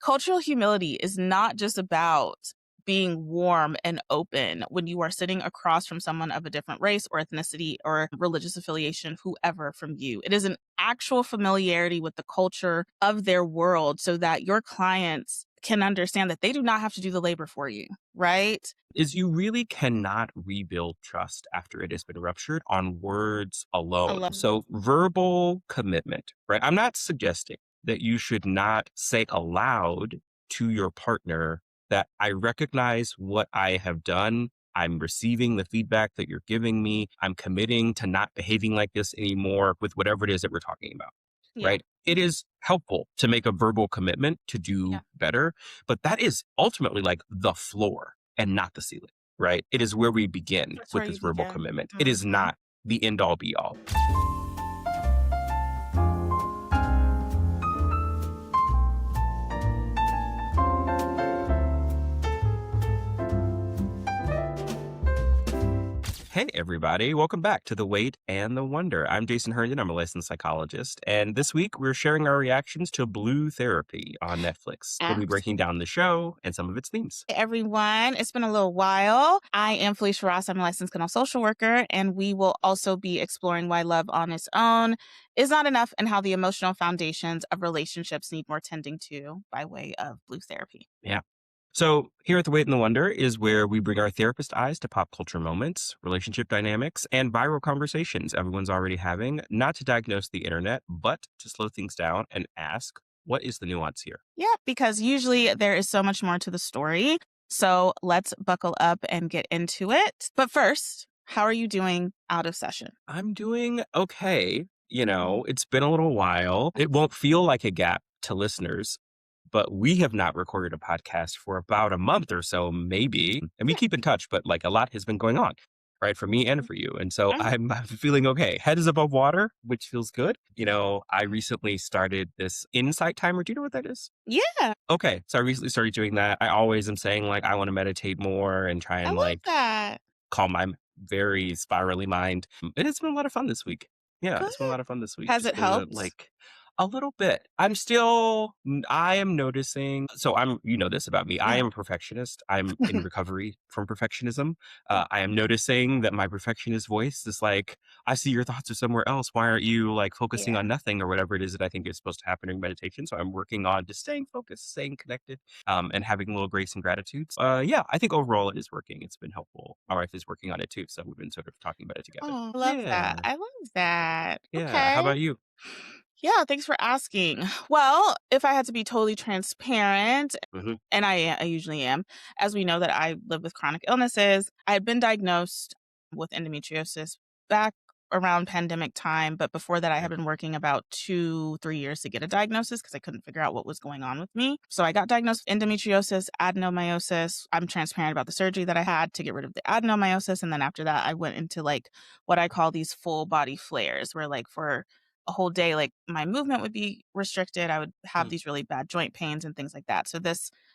Cultural humility is not just about being warm and open when you are sitting across from someone of a different race or ethnicity or religious affiliation, whoever from you. It is an actual familiarity with the culture of their world so that your clients can understand that they do not have to do the labor for you, right? Is you really cannot rebuild trust after it has been ruptured on words alone. Alone. So verbal commitment, right? I'm not suggesting that you should not say aloud to your partner that I recognize what I have done. I'm receiving the feedback that you're giving me. I'm committing to not behaving like this anymore with whatever it is that we're talking about, Yeah. right? It is helpful to make a verbal commitment to do Yeah. better, but that is ultimately like the floor and not the ceiling, right? It is where we begin That's with where this you verbal begin. commitment. It is Mhm. not the end all be all. Hey, everybody. Welcome back to The Wait and the Wonder. I'm Jason Herndon. I'm a licensed psychologist. And this week, we're sharing our reactions to Blue Therapy on Netflix. We'll be breaking down the show and some of its themes. Hey, everyone. It's been a little while. I am Philicia Ross. I'm a licensed clinical social worker, and we will also be exploring why love on its own is not enough and how the emotional foundations of relationships need more tending to by way of Blue Therapy. Yeah. So, here at The Wait and the Wonder is where we bring our therapist eyes to pop culture moments, relationship dynamics, and viral conversations everyone's already having, not to diagnose the internet, but to slow things down and ask, what is the nuance here? Yeah, because usually there is so much more to the story. So let's buckle up and get into it. But first, how are you doing out of session? I'm doing okay. It's been a little while. It won't feel like a gap to listeners, but we have not recorded a podcast for about a month or so, maybe. And we Yeah. keep in touch, but like a lot has been going on, right? For me and for you. And so Mhm. I'm feeling okay. Head is above water, which feels good. I recently started this insight timer. Do you know what that is? Yeah, Okay. So I recently started doing that. I always am saying like, I want to meditate more and try I and love like that. calm my very spirally mind. And it's been a lot of fun this week. Yeah, Good. it's been a lot of fun this week. Has Just it to helped? like a little bit. I am noticing. So you know this about me. I Yeah. am a perfectionist. I'm in recovery from perfectionism. Yeah. I am noticing that my perfectionist voice is like, I see your thoughts are somewhere else. Why aren't you like focusing Yeah. on nothing or whatever it is that I think is supposed to happen during meditation? So I'm working on just staying focused, staying connected, and having a little grace and gratitude. Yeah, I think overall it is working. It's been helpful. My wife is working on it too. So we've been sort of talking about it together. Oh, I love that. Yeah. I love that. Yeah. How Okay. about you? Yeah, thanks for asking. Well, if I had to be totally transparent, Hmm. and I usually am, as we know that I live with chronic illnesses, I had been diagnosed with endometriosis back around pandemic time, but before that I had been working about 2-3 years to get a diagnosis because I couldn't figure out what was going on with me. So I got diagnosed with endometriosis, adenomyosis. I'm transparent about the surgery that I had to get rid of the adenomyosis, and then after that I went into like what I call these full body flares, where like for a whole day, like my movement would be restricted. I would have these really bad joint pains and things like that. So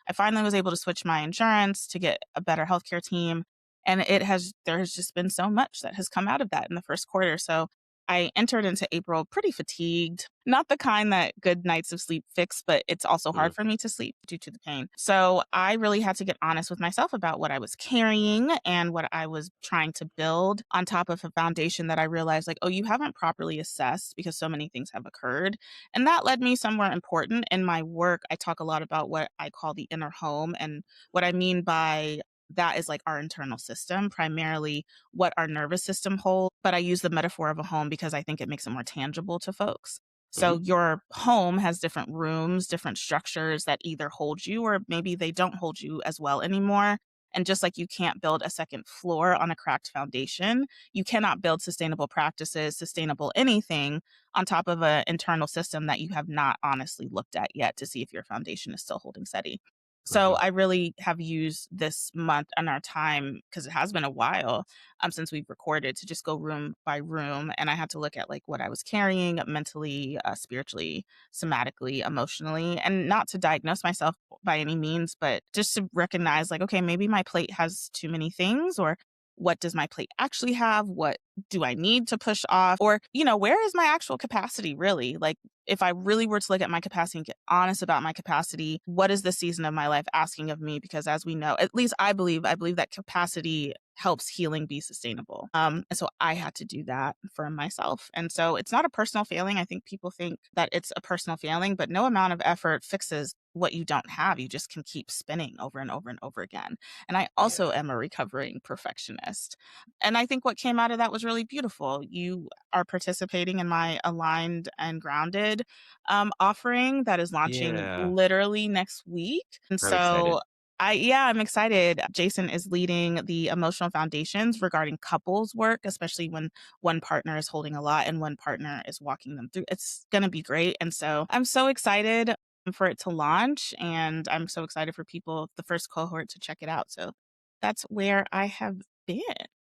I finally was able to switch my insurance to get a better healthcare team. And there has just been so much that has come out of that in the first quarter. So I entered into April pretty fatigued, not the kind that good nights of sleep fix, but it's also Hmm. hard for me to sleep due to the pain. So I really had to get honest with myself about what I was carrying and what I was trying to build on top of a foundation that I realized, like, oh, you haven't properly assessed because so many things have occurred. And that led me somewhere important in my work. I talk a lot about what I call the inner home. And what I mean by that is like our internal system, primarily what our nervous system holds. But I use the metaphor of a home because I think it makes it more tangible to folks. Hmm. So your home has different rooms, different structures that either hold you or maybe they don't hold you as well anymore. And just like you can't build a second floor on a cracked foundation, you cannot build sustainable practices, sustainable anything on top of an internal system that you have not honestly looked at yet to see if your foundation is still holding steady. So Hmm. I really have used this month and our time, because it has been a while since we've recorded, to just go room by room. And I had to look at like what I was carrying mentally, spiritually, somatically, emotionally, and not to diagnose myself by any means, but just to recognize like, okay, maybe my plate has too many things, or what does my plate actually have? What do I need to push off? Or, where is my actual capacity really? Like, if I really were to look at my capacity and get honest about my capacity, what is the season of my life asking of me? Because as we know, at least I believe that capacity helps healing be sustainable. And so I had to do that for myself. And so it's not a personal failing. I think people think that it's a personal failing, but no amount of effort fixes what you don't have. You just can keep spinning over and over and over again. And I Yeah. also am a recovering perfectionist. And I think what came out of that was really beautiful. You are participating in my aligned and grounded offering that is launching Yeah. literally next week. And I'm excited. so I'm excited. Jason is leading the emotional foundations regarding couples work, especially when one partner is holding a lot and one partner is walking them through. It's going to be great. And so I'm so excited for it to launch, and I'm so excited for people, the first cohort, to check it out. So that's where I have been.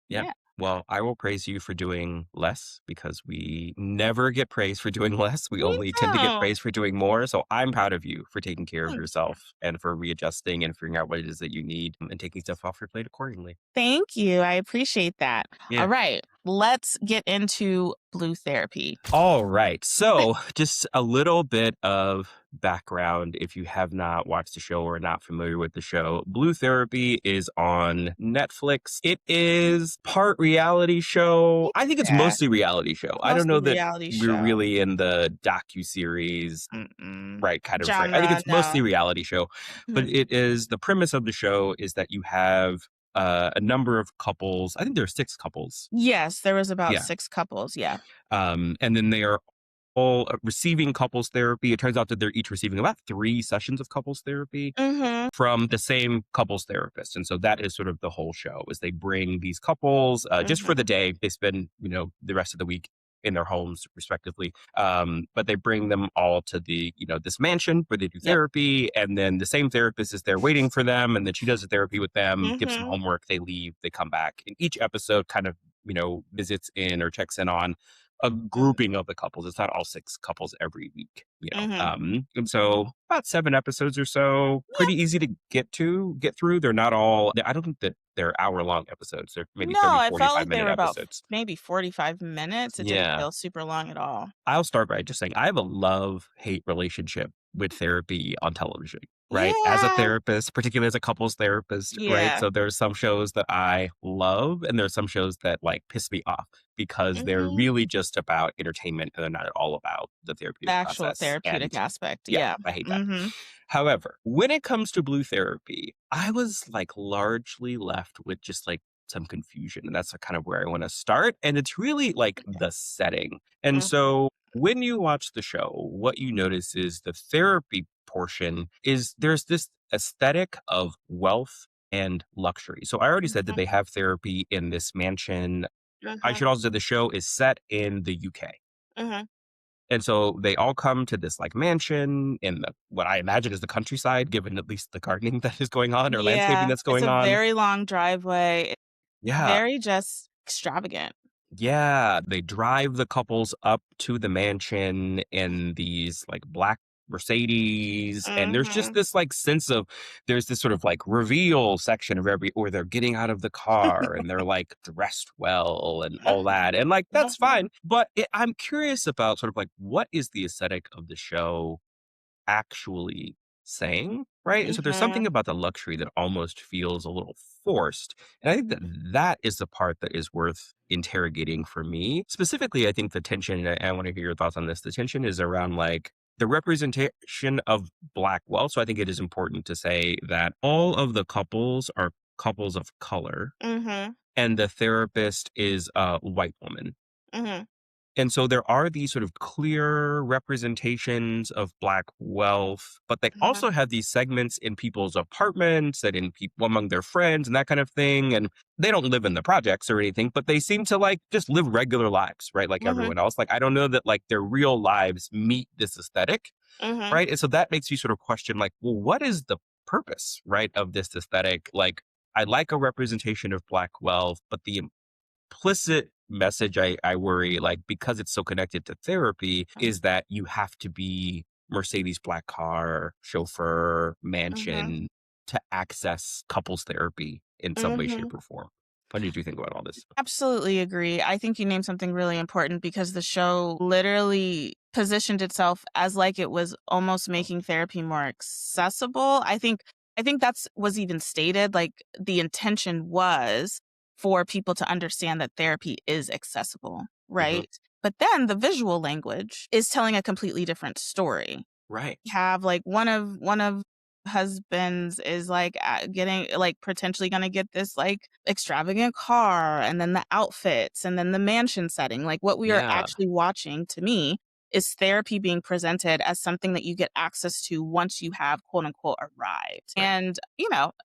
Yeah. Yeah. Well, I will praise you for doing less because we never get praise for doing less. We Me only tend to get too. praise for doing more. So I'm proud of you for taking care of Thank you. yourself and for readjusting and figuring out what it is that you need and taking stuff off your plate accordingly. Thank you. I appreciate that. All Yeah. right. Let's get into blue therapy. All right. So, just a little bit of background if you have not watched the show or are not familiar with the show. Blue Therapy is on Netflix. It is part reality show. I think it's Yeah. mostly reality show. I don't Mostly know that reality we're show. really in the docu-series, Mm-mm. right, kind of frame. I think Genre, it's no. mostly reality show, but Mhm. it is the premise of the show is that you have a number of couples. I think there are 6 couples. Yes, there was about Yeah. 6 couples, yeah. And then they are all receiving couples therapy. It turns out that they're each receiving about 3 sessions of couples therapy Mhm, from the same couples therapist. And so that is sort of the whole show is they bring these couples just for mhm. the day. They spend, the rest of the week in their homes respectively. But they bring them all to this mansion where they do Yep. therapy. And then the same therapist is there waiting for them. And then she does the therapy with them, gives some Mhm, homework. They leave, they come back. And each episode kind of, visits in or checks in on a mhm, grouping of the couples. It's not all 6 couples every week. mhm. And so about 7 episodes or so, Yeah. pretty easy to get through. They're not all, I don't think that they're hour-long episodes. They're maybe No, 30, I felt 45 like they minute were about episodes. maybe 45 minutes. It didn't Yeah. feel super long at all. I'll start by just saying I have a love-hate relationship with therapy on television, right? As a Yeah. therapist, particularly as a couples therapist, right? Yeah. So there's some shows that I love and there's some shows that like piss me off because they're Mhm. really just about entertainment and they're not at all about the The therapeutic actual process. And therapeutic aspect, yeah, yeah. I hate that. Mhm. However, when it comes to blue therapy, I was like largely left with just like some confusion. And that's kind of where I want to start. And it's really like the setting. And Mhm, so when you watch the show, what you notice is the therapy portion is there's this aesthetic of wealth and luxury. So I already said that mhm, they have therapy in this mansion. I mhm, should also say the show is set in the UK. mhm. And so they all come to this like mansion in what I imagine is the countryside, given at least the gardening that is going on or landscaping Yeah, that's it's going a on. very long driveway. It's Yeah. very just extravagant. Yeah, they drive the couples up to the mansion in these like black Mercedes, and there's just Mhm. this like sense of there's this sort of like reveal section of every where they're getting out of the car and they're like dressed well and all Mhm, that, and like that's mhm, fine. But I'm curious about sort of like what is the aesthetic of the show actually saying, right? And so there's something mhm, about the luxury that almost feels a little forced. And I think that that is the part that is worth interrogating for me. Specifically, I think the tension, and I want to hear your thoughts on this, the tension is around like the representation of Black wealth. So I think it is important to say that all of the couples are couples of color, mhm, and the therapist is a white woman. mhm, And so there are these sort of clear representations of Black wealth, but they mhm, also have these segments in people's apartments and in people among their friends and that kind of thing. And they don't live in the projects or anything, but they seem to like just live regular lives, right? Like mhm, everyone else. Like I don't know that like their real lives meet this aesthetic, mhm, right? And so that makes you sort of question like, well, what is the purpose, right, of this aesthetic? Like I like a representation of Black wealth, but the implicit message I worry, like, because it's so connected to therapy, mhm, is that you have to be Mercedes black car, chauffeur, mhm, mansion to access couples therapy in some way, mhm. shape, or form. What did you think about all this? Absolutely agree. I think you named something really important because the show literally positioned itself as like it was almost making therapy more accessible. I think that's was even stated, like the intention was for people to understand that therapy is accessible, Mhm. right? But then the visual language is telling a completely different story. Right. Have like one of husbands is like getting like potentially going to get this like extravagant car, and then the outfits, and then the mansion setting. Like what we are Yeah. actually watching to me is therapy being presented as something that you get access to once you have quote unquote arrived. Right. And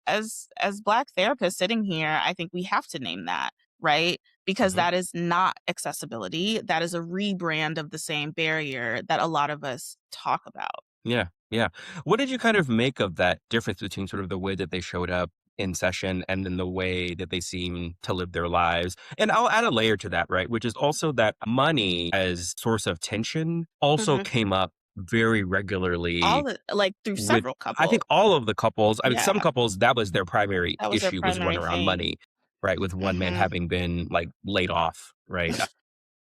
as black therapists sitting here, I think we have to name that, right? Because Mhm. that is not accessibility. That is a rebrand of the same barrier that a lot of us talk about. Yeah, yeah. What did you kind of make of that difference between sort of the way that they showed up in session and then the way that they seem to live their lives? And I'll add a layer to that, right? Which is also that money as source of tension also Mhm. came up very regularly All the like, through with several I think couples. all of the couples. I mean, some Yeah, couples that was their primary that was their issue was one primary around thing. money, right? With one man Mhm. having been like laid off, right?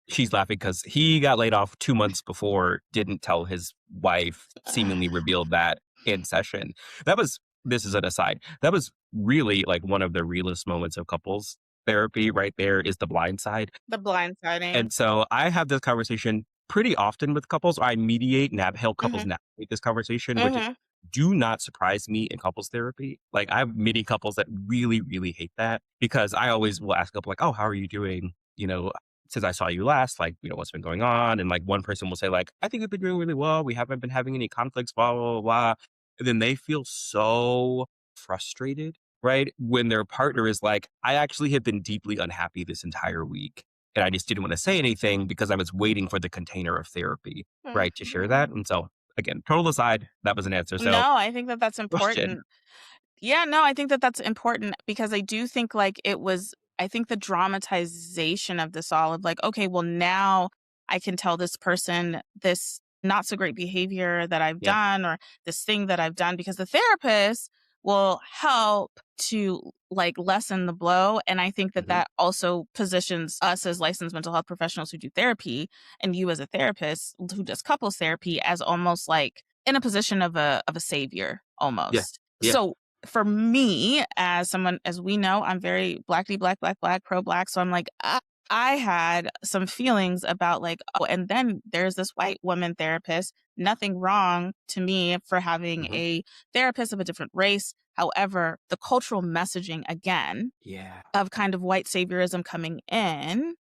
She's laughing because he got laid off 2 months before, didn't tell his wife, seemingly revealed that in session. That was this is an aside. That was really, like, one of the realest moments of couples therapy right there is the blind side. The blindsiding. And so I have this conversation pretty often with couples. I mediate help couples Mhm, navigate this conversation, which is mhm. do not surprise me in couples therapy. Like I have many couples that really, really hate that because I always will ask a couple like, "Oh, how are you doing? You know, since I saw you last, like, what's been going on?" And like one person will say, like, "I think we've been doing really well. We haven't been having any conflicts, blah, blah, blah, blah." And then they feel so frustrated, right? When their partner is like, I actually have been deeply unhappy this entire week and I just didn't want to say anything because I was waiting for the container of therapy, right, to share that. Mhm. And so, again, total aside, that was an answer. So, No, I think that that's question. important. Yeah, no, I think that that's important because I do think like it was I think the dramatization of this all of like, okay, well now I can tell this person this not so great behavior that I've Yeah. done or this thing that I've done because the therapist will help to like lessen the blow. And I think that Hmm. that also positions us as licensed mental health professionals who do therapy and you as a therapist who does couples therapy as almost like in a position of a savior Yeah. almost. Yeah. So for me, as someone, as we know, I'm very blackity black, black, black, pro black. So I'm like, I had some feelings about like, oh, and then there's this white woman therapist. Nothing wrong to me for having Hmm. a therapist of a different race. However, the cultural messaging again Yeah. of kind of white saviorism coming in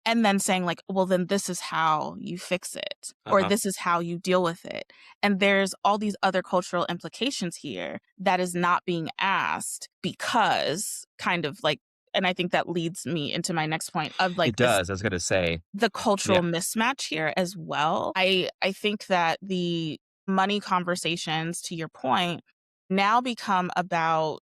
and then saying like, well, then this is how you fix it Uh or huh. this is how you deal with it. And there's all these other cultural implications here that is not being asked because kind of like, and I think that leads me into my next point of like It this does. I was going to say, the yeah. cultural mismatch here as well. I think that the money conversations, to your point, now become about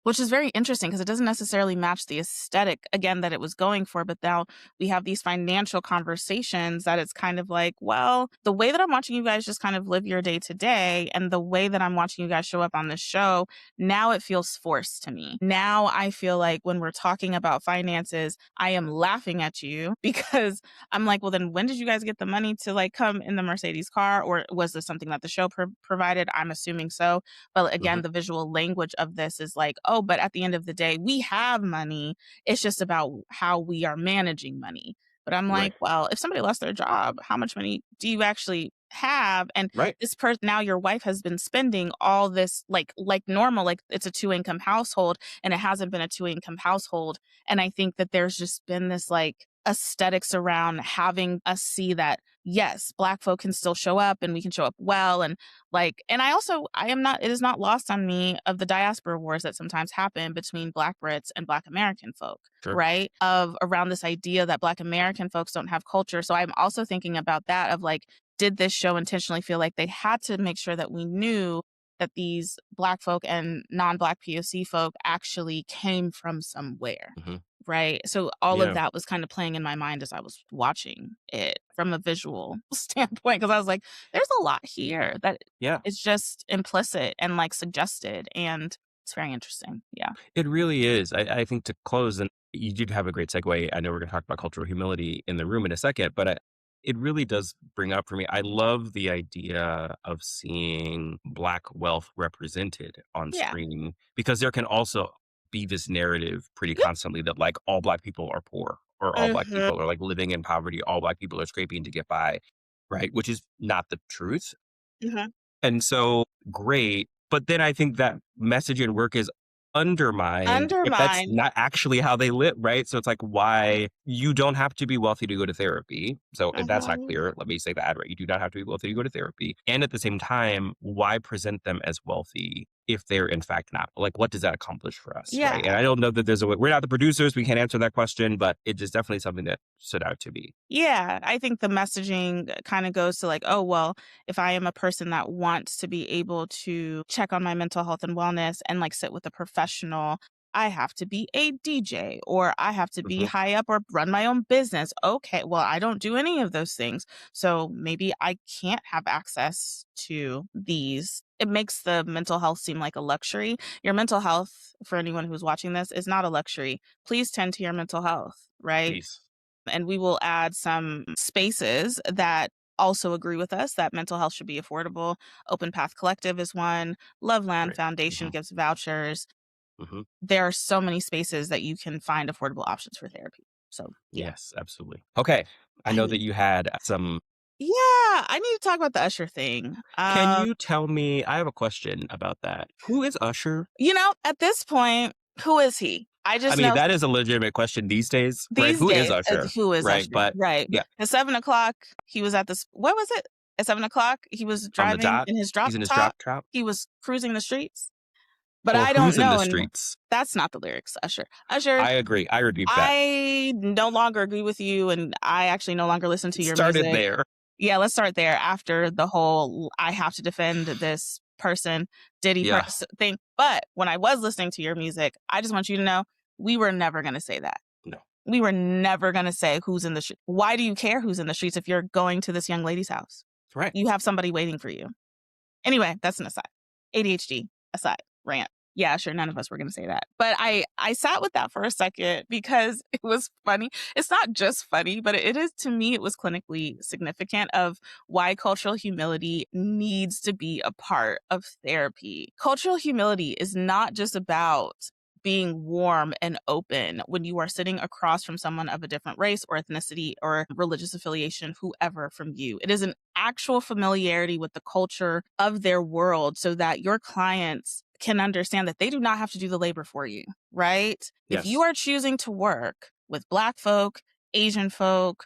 which is very interesting because it doesn't necessarily match the aesthetic again that it was going for. But now we have these financial conversations that it's kind of like, well, the way that I'm watching you guys just kind of live your day to day and the way that I'm watching you guys show up on this show, now it feels forced to me. Now I feel like when we're talking about finances, I am laughing at you because I'm like, well, then when did you guys get the money to like come in the Mercedes car? Or was this something that the show provided? I'm assuming so, but Hmm. again, the visual language of this is like, oh, but at the end of the day, we have money. It's just about how we are managing money. But I'm Right. like, well, if somebody lost their job, how much money do you actually have? And Right. this person now your wife has been spending all this like normal, like it's a two-income household and it hasn't been a two-income household. And I think that there's just been this like aesthetics around having us see that yes, black folk can still show up and we can show up well and like, and I am not, it is not lost on me of the diaspora wars that sometimes happen between Black Brits and Black American folk, Sure. right? Of around this idea that Black American folks don't have culture. So I'm also thinking about that of like, did this show intentionally feel like they had to make sure that we knew that these Black folk and non Black POC folk actually came from somewhere? Hmm. Right. So all of Yeah. that was kind of playing in my mind as I was watching it from a visual standpoint. Cause I was like, there's a lot here that Yeah. is just implicit and like suggested. And It's very interesting. Yeah. It really is. I think to close, and you did have a great segue. I know we're going to talk about cultural humility in the room in a second, but it really does bring up for me. I love the idea of seeing Black wealth represented on Yeah. screen because there can also be this narrative pretty Yep. constantly that like all Black people are poor or all Black Mhm. people are like living in poverty, all Black people are scraping to get by, right? Which is not the truth. Mhm. And so great. But then I think that message and work is undermined if that's Undermine. not actually how they live, right? So it's like, why you don't have to be wealthy to go to therapy. So if that's not Mhm. clear, let me say that, right? You do not have to be wealthy to go to therapy. And at the same time, why present them as wealthy if they're in fact not? Like, what does that accomplish for us, right? And Yeah. I don't know that there's a way, we're not the producers, we can't answer that question, but it is definitely something that stood out to me. Yeah, I think the messaging kind of goes to like, oh, well, if I am a person that wants to be able to check on my mental health and wellness and like sit with a professional, I have to be a DJ or I have to be Hmm. high up or run my own business. Okay, well, I don't do any of those things. So maybe I can't have access to these. It makes the mental health seem like a luxury. Your mental health, for anyone who's watching this, is not a luxury. Please tend to your mental health, right? Please. And we will add some spaces that also agree with us that mental health should be affordable. Open Path Collective is one. Loveland Great. Foundation Hmm. gives vouchers. Hmm. There are so many spaces that you can find affordable options for therapy. So, yeah. Yes, absolutely. Okay. I know I that you had some. yeah, I need to talk about the Usher thing. Can you tell me? I have a question about that. Who is Usher? At this point, who is he? I I just mean, know that is a legitimate question these days, right? these Who is days, Usher? who is Right. Usher? But Right. yeah, At 7 o'clock, he was at this. What was it? At 7 o'clock, he was on the driving dot, in his drop he's in his top. drop top. He was cruising the streets, but Or I don't who's in the know. And streets? that's not the lyrics, Usher. Usher, I agree. I rebuke that. I no longer agree with you, and I actually no longer listen to It your started music. there. Yeah, let's start there. After the whole, I have to defend this person, Yeah. thing. But when I was listening to your music, I just want you to know we were never going to say that. No. We were never going to say who's in the street. Why do you care who's in the streets if you're going to this young lady's house? Right. You have somebody waiting for you. Anyway, that's an aside. ADHD aside, rant. Yeah, sure. None of us were going to say that. But I sat with that for a second because it was funny. It's not just funny, but it is, to me, it was clinically significant of why cultural humility needs to be a part of therapy. Cultural humility is not just about being warm and open when you are sitting across from someone of a different race or ethnicity or religious affiliation, whoever from you. It is an actual familiarity with the culture of their world so that your clients can understand that they do not have to do the labor for you, right? If you Yes. are choosing to work with Black folk, Asian folk,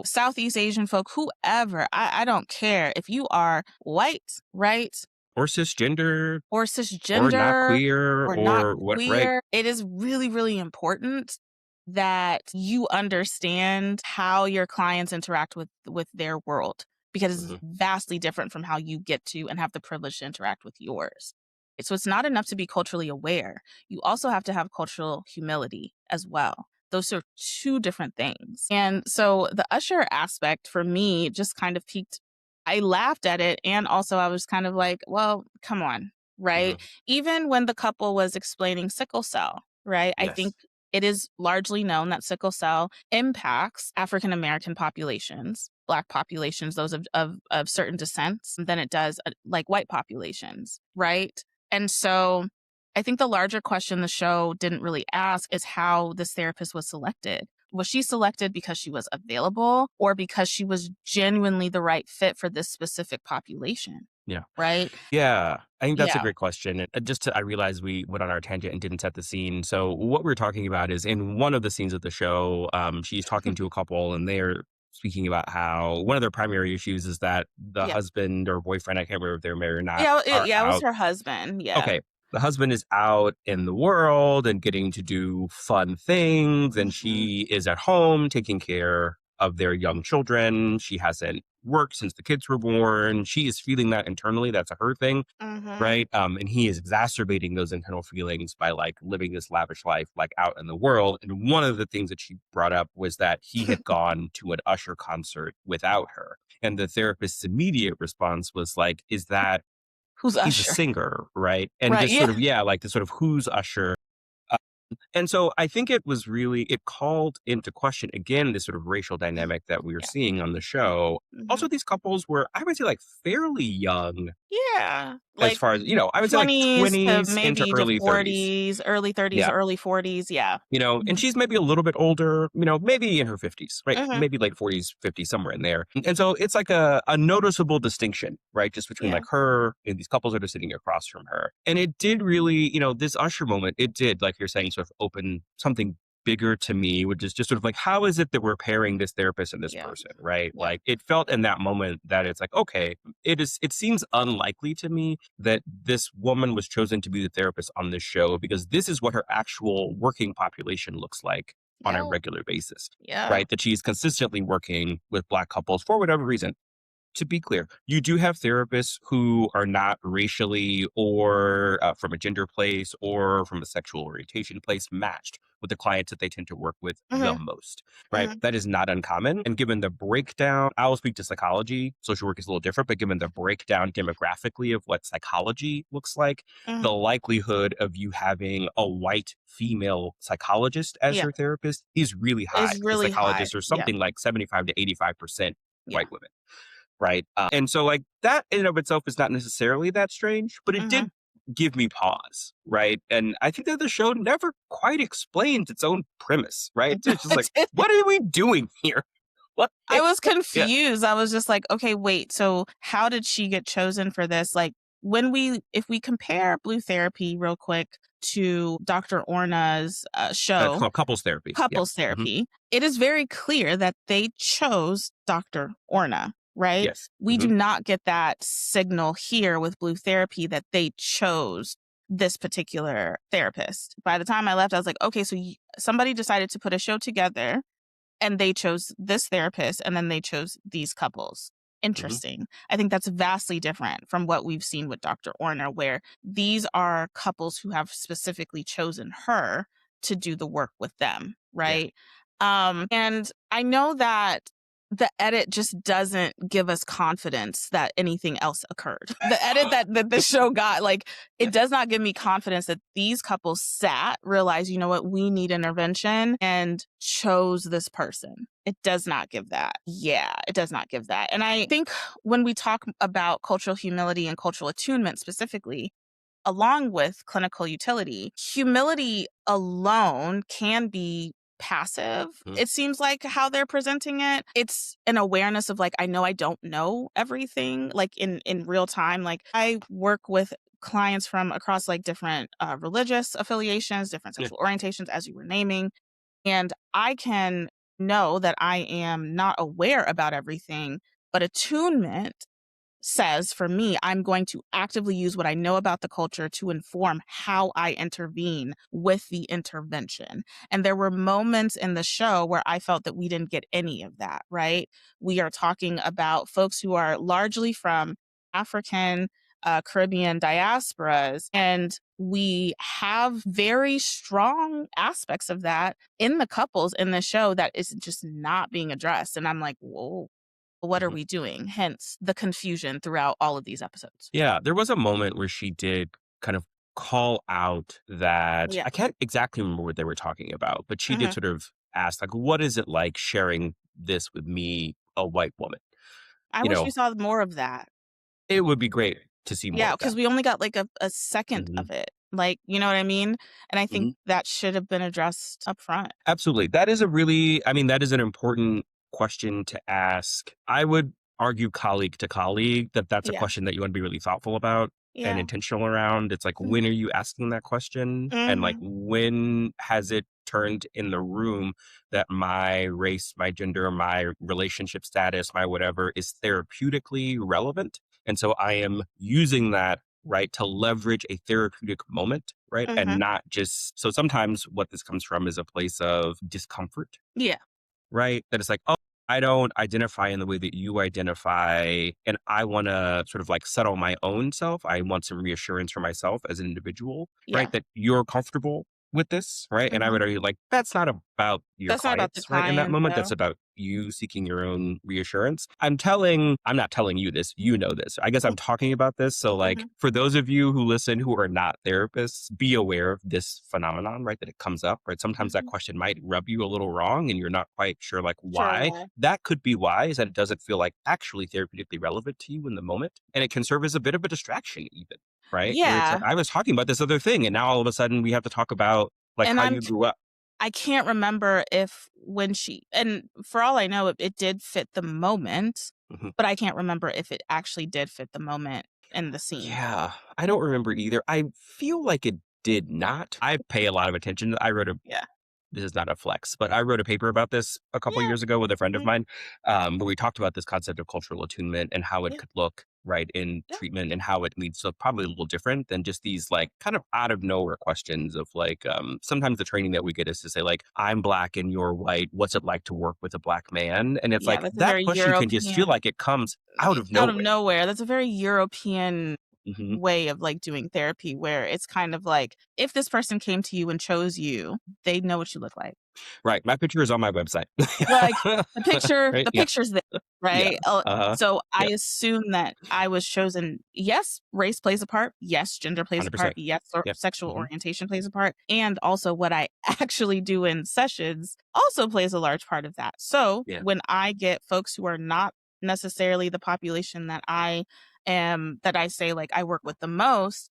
Southeast Asian folk, whoever, I don't care. If you are white, right? Or cisgender, Or or not cisgender queer, or not or what? Right. queer. It is really, really important that you understand how your clients interact with their world because it's Hmm. vastly different from how you get to and have the privilege to interact with yours. So it's not enough to be culturally aware. You also have to have cultural humility as well. Those are two different things. And so the usher aspect for me just kind of piqued. I laughed at it. And also I was kind of like, well, come on, right? Hmm. Even when the couple was explaining sickle cell, right? I think Yes. it is largely known that sickle cell impacts African American populations, Black populations, those of certain descents, than it does like white populations, right? And so I think the larger question the show didn't really ask is how this therapist was selected. Was she selected because she was available or because she was genuinely the right fit for this specific population? Yeah. Right? Yeah, I think that's a Yeah. great question. And I realized we went on our tangent and didn't set the scene. So what we're talking about is in one of the scenes of the show, she's talking to a couple and they're speaking about how one of their primary issues is that the Yeah. husband or boyfriend, I can't remember if they're married or not, Yeah. are It was out. her husband. Yeah. Okay. The husband is out in the world and getting to do fun things, and Hmm. she is at home taking care of their young children. She hasn't worked since the kids were born. She is feeling that internally. That's a her thing, Hmm. right? And he is exacerbating those internal feelings by like living this lavish life, like out in the world. And one of the things that she brought up was that he had gone to an Usher concert without her. And the therapist's immediate response was like, is that Who's he's a Usher? singer, right? And Right, just sort of, yeah. yeah, like this sort of who's Usher. Uh, and so I think it was really, it called into question again this sort of racial dynamic that we were Yeah. seeing on the show. Mhm. Also, these couples were, I would say, like fairly young Yeah, as like far as, I would say like 20s to 20s into maybe to early 30s. 40s, early 30s, Yeah. early 40s, yeah. And Mhm, she's maybe a little bit older, maybe in her 50s, right? mhm, Maybe late 40s, 50s, somewhere in there. And so it's like a noticeable distinction, right? Just between yeah, like her and these couples that are sitting across from her. And it did really, this Usher moment, it did, like you're saying, sort of open something bigger to me, which is just sort of like, how is it that we're pairing this therapist and this yeah, person, right? yeah, Like it felt in that moment that it's like, okay, it seems unlikely to me that this woman was chosen to be the therapist on this show because this is what her actual working population looks like on a yeah, regular basis, yeah, right? That she's consistently working with Black couples for whatever reason. To be clear, you do have therapists who are not racially or from a gender place or from a sexual orientation place matched with the clients that they tend to work with the mhm, most, right? mhm, That is not uncommon. And given the breakdown, I will speak to psychology. Social work is a little different, but given the breakdown demographically of what psychology looks like, the mhm, likelihood of you having a white female psychologist as yeah, your therapist is really high it's because really high, psychologists are yeah, something like 75 to 85% yeah, white women, right? And so, like, that in and of itself is not necessarily that strange, but it mhm. did give me pause, right? And I think that the show never quite explains its own premise, right? It's just like, what are we doing here? What? I was Yeah. confused. I was just like, "Okay, wait, so how did she get chosen for this?" Like, if we compare Blue Therapy real quick to Dr. Orna's, It's show, called couples therapy. Yeah. Couples Hmm. Therapy, it is very clear that they chose Dr. Orna, right? Yes. We do Hmm. not get that signal here with Blue Therapy that they chose this particular therapist. By the time I left, I was like, "Okay, so somebody decided to put a show together and they chose this therapist and then they chose these couples. Hmm. Interesting. I think that's vastly different from what we've seen with Dr. Orner, where these are couples who have specifically chosen her to do the work with them, Yeah. right? And I know that the edit just doesn't give us confidence that anything else occurred. The edit that the show got, like, Yeah. it does not give me confidence that these couples sat, realized, you know what, we need intervention, and chose this person. It does not give that. Yeah, it does not give that. And I think when we talk about cultural humility and cultural attunement specifically, along with clinical utility, humility alone can be passive. Mhm. It seems like how they're presenting it. It's an awareness of like, I know I don't know everything, like in real time. Like I work with clients from across like different religious affiliations, different Yeah. sexual orientations, as you were naming. And I can know that I am not aware about everything, but attunement says for me, I'm going to actively use what I know about the culture to inform how I intervene with the intervention. And there were moments in the show where I felt that we didn't get any of that, right? We are talking about folks who are largely from African, Caribbean diasporas, and we have very strong aspects of that in the couples in the show that is just not being addressed. And I'm like, whoa, what are Mhm. we doing? Hence the confusion throughout all of these episodes. Yeah, there was a moment where she did kind of call out that Yeah. I can't exactly remember what they were talking about, but she did Mhm. sort of ask, like, what is it like sharing this with me, a white woman? I You wish we know, saw more of that. it would be great to see more Yeah, of because that. we only got like a second Hmm. of it. Like, you know what I mean? And I think Hmm. that should have been addressed up front. Absolutely. That is a really, I mean, that is an important question to ask. I would argue colleague to colleague that that's a Yeah. question that you want to be really thoughtful about and Yeah. intentional around. It's like, when Mhm. are you asking that question? And like, Mhm. when has it turned in the room that my race, my gender, my relationship status, my whatever is therapeutically relevant? And so I am using that, right, to leverage a therapeutic moment, right? And Mhm. not just, so sometimes what this comes from is a place of discomfort, Yeah. right? That it's like, oh, I don't identify in the way that you identify. And I want to sort of like settle my own self. I want some reassurance for myself as an individual, right? Yeah. That you're comfortable. with this, right? And I Mhm. would argue like that's not about your That's not about the clients, right? In that client, moment, that's though. about you seeking your own reassurance. I'm not telling you this, you know this. I guess I'm talking about this. So like Mhm, for those of you who listen who are not therapists, be aware of this phenomenon, right? That it comes up, right? Sometimes that mhm. question might rub you a little wrong and you're not quite sure like Sure why. why. That could be why is that it doesn't feel like actually therapeutically relevant to you in the moment. And it can serve as a bit of a distraction even, right? Where it's like, Yeah, I was talking about this other thing, and now all of a sudden we have to talk about like and how you grew up. I can't remember if when she and for all I know, it did fit the moment, Mhm. but I can't remember if it actually did fit the moment in the scene. Yeah, I don't remember either. I feel like it did not. I pay a lot of attention. I wrote a Yeah. this is not a flex, but I wrote a paper about this a couple Yeah. years ago with a friend of Mhm. mine, where we talked about this concept of cultural attunement and how it Yeah. could look right in Yeah. treatment and how it needs to probably a little different than just these like kind of out of nowhere questions of like sometimes the training that we get is to say like I'm black and you're white, what's it like to work with a black man, and it's Yeah, like that's a that very question can just feel European like it comes out of out of nowhere. nowhere. That's a very European Hmm. way of, like, doing therapy where it's kind of like, if this person came to you and chose you, they know what you look like. Right, my picture is on my website. Like, Right, the yeah, picture's there, yeah, right? So I yep. assume that I was chosen yes, race plays a part, yes, gender plays a part, 100%. yes, or Yep. sexual Hmm. orientation plays a part, and also what I actually do in sessions also plays a large part of that. So, Yeah. when I get folks who are not necessarily the population that I say, like, I work with the most,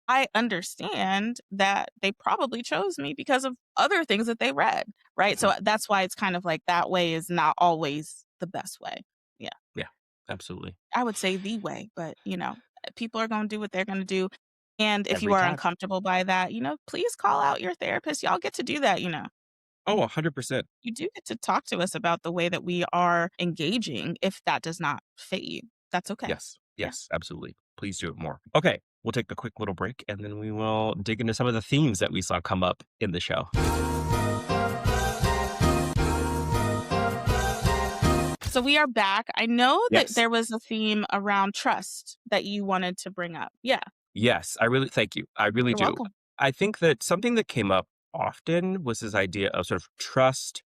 I understand that they probably chose me because of other things that they read. Right? Mhm. So that's why it's kind of like that way is not always the best way. Yeah. Yeah, absolutely. I would say the way, but, people are gonna do what they're gonna do, and if you Every are time. uncomfortable by that, please call out your therapist. Y'all get to do that. Oh, 100%. You do get to talk to us about the way that we are engaging if that does not fit you. That's okay. Yes. Yeah. Yes, absolutely. Please do it more. Okay, we'll take a quick little break, and then we will dig into some of the themes that we saw come up in the show. So we are back. I know that Yes. there was a theme around trust that you wanted to bring up. Yeah. Yes, I really thank you. I really You're do. welcome. I think that something that came up often was this idea of sort of trust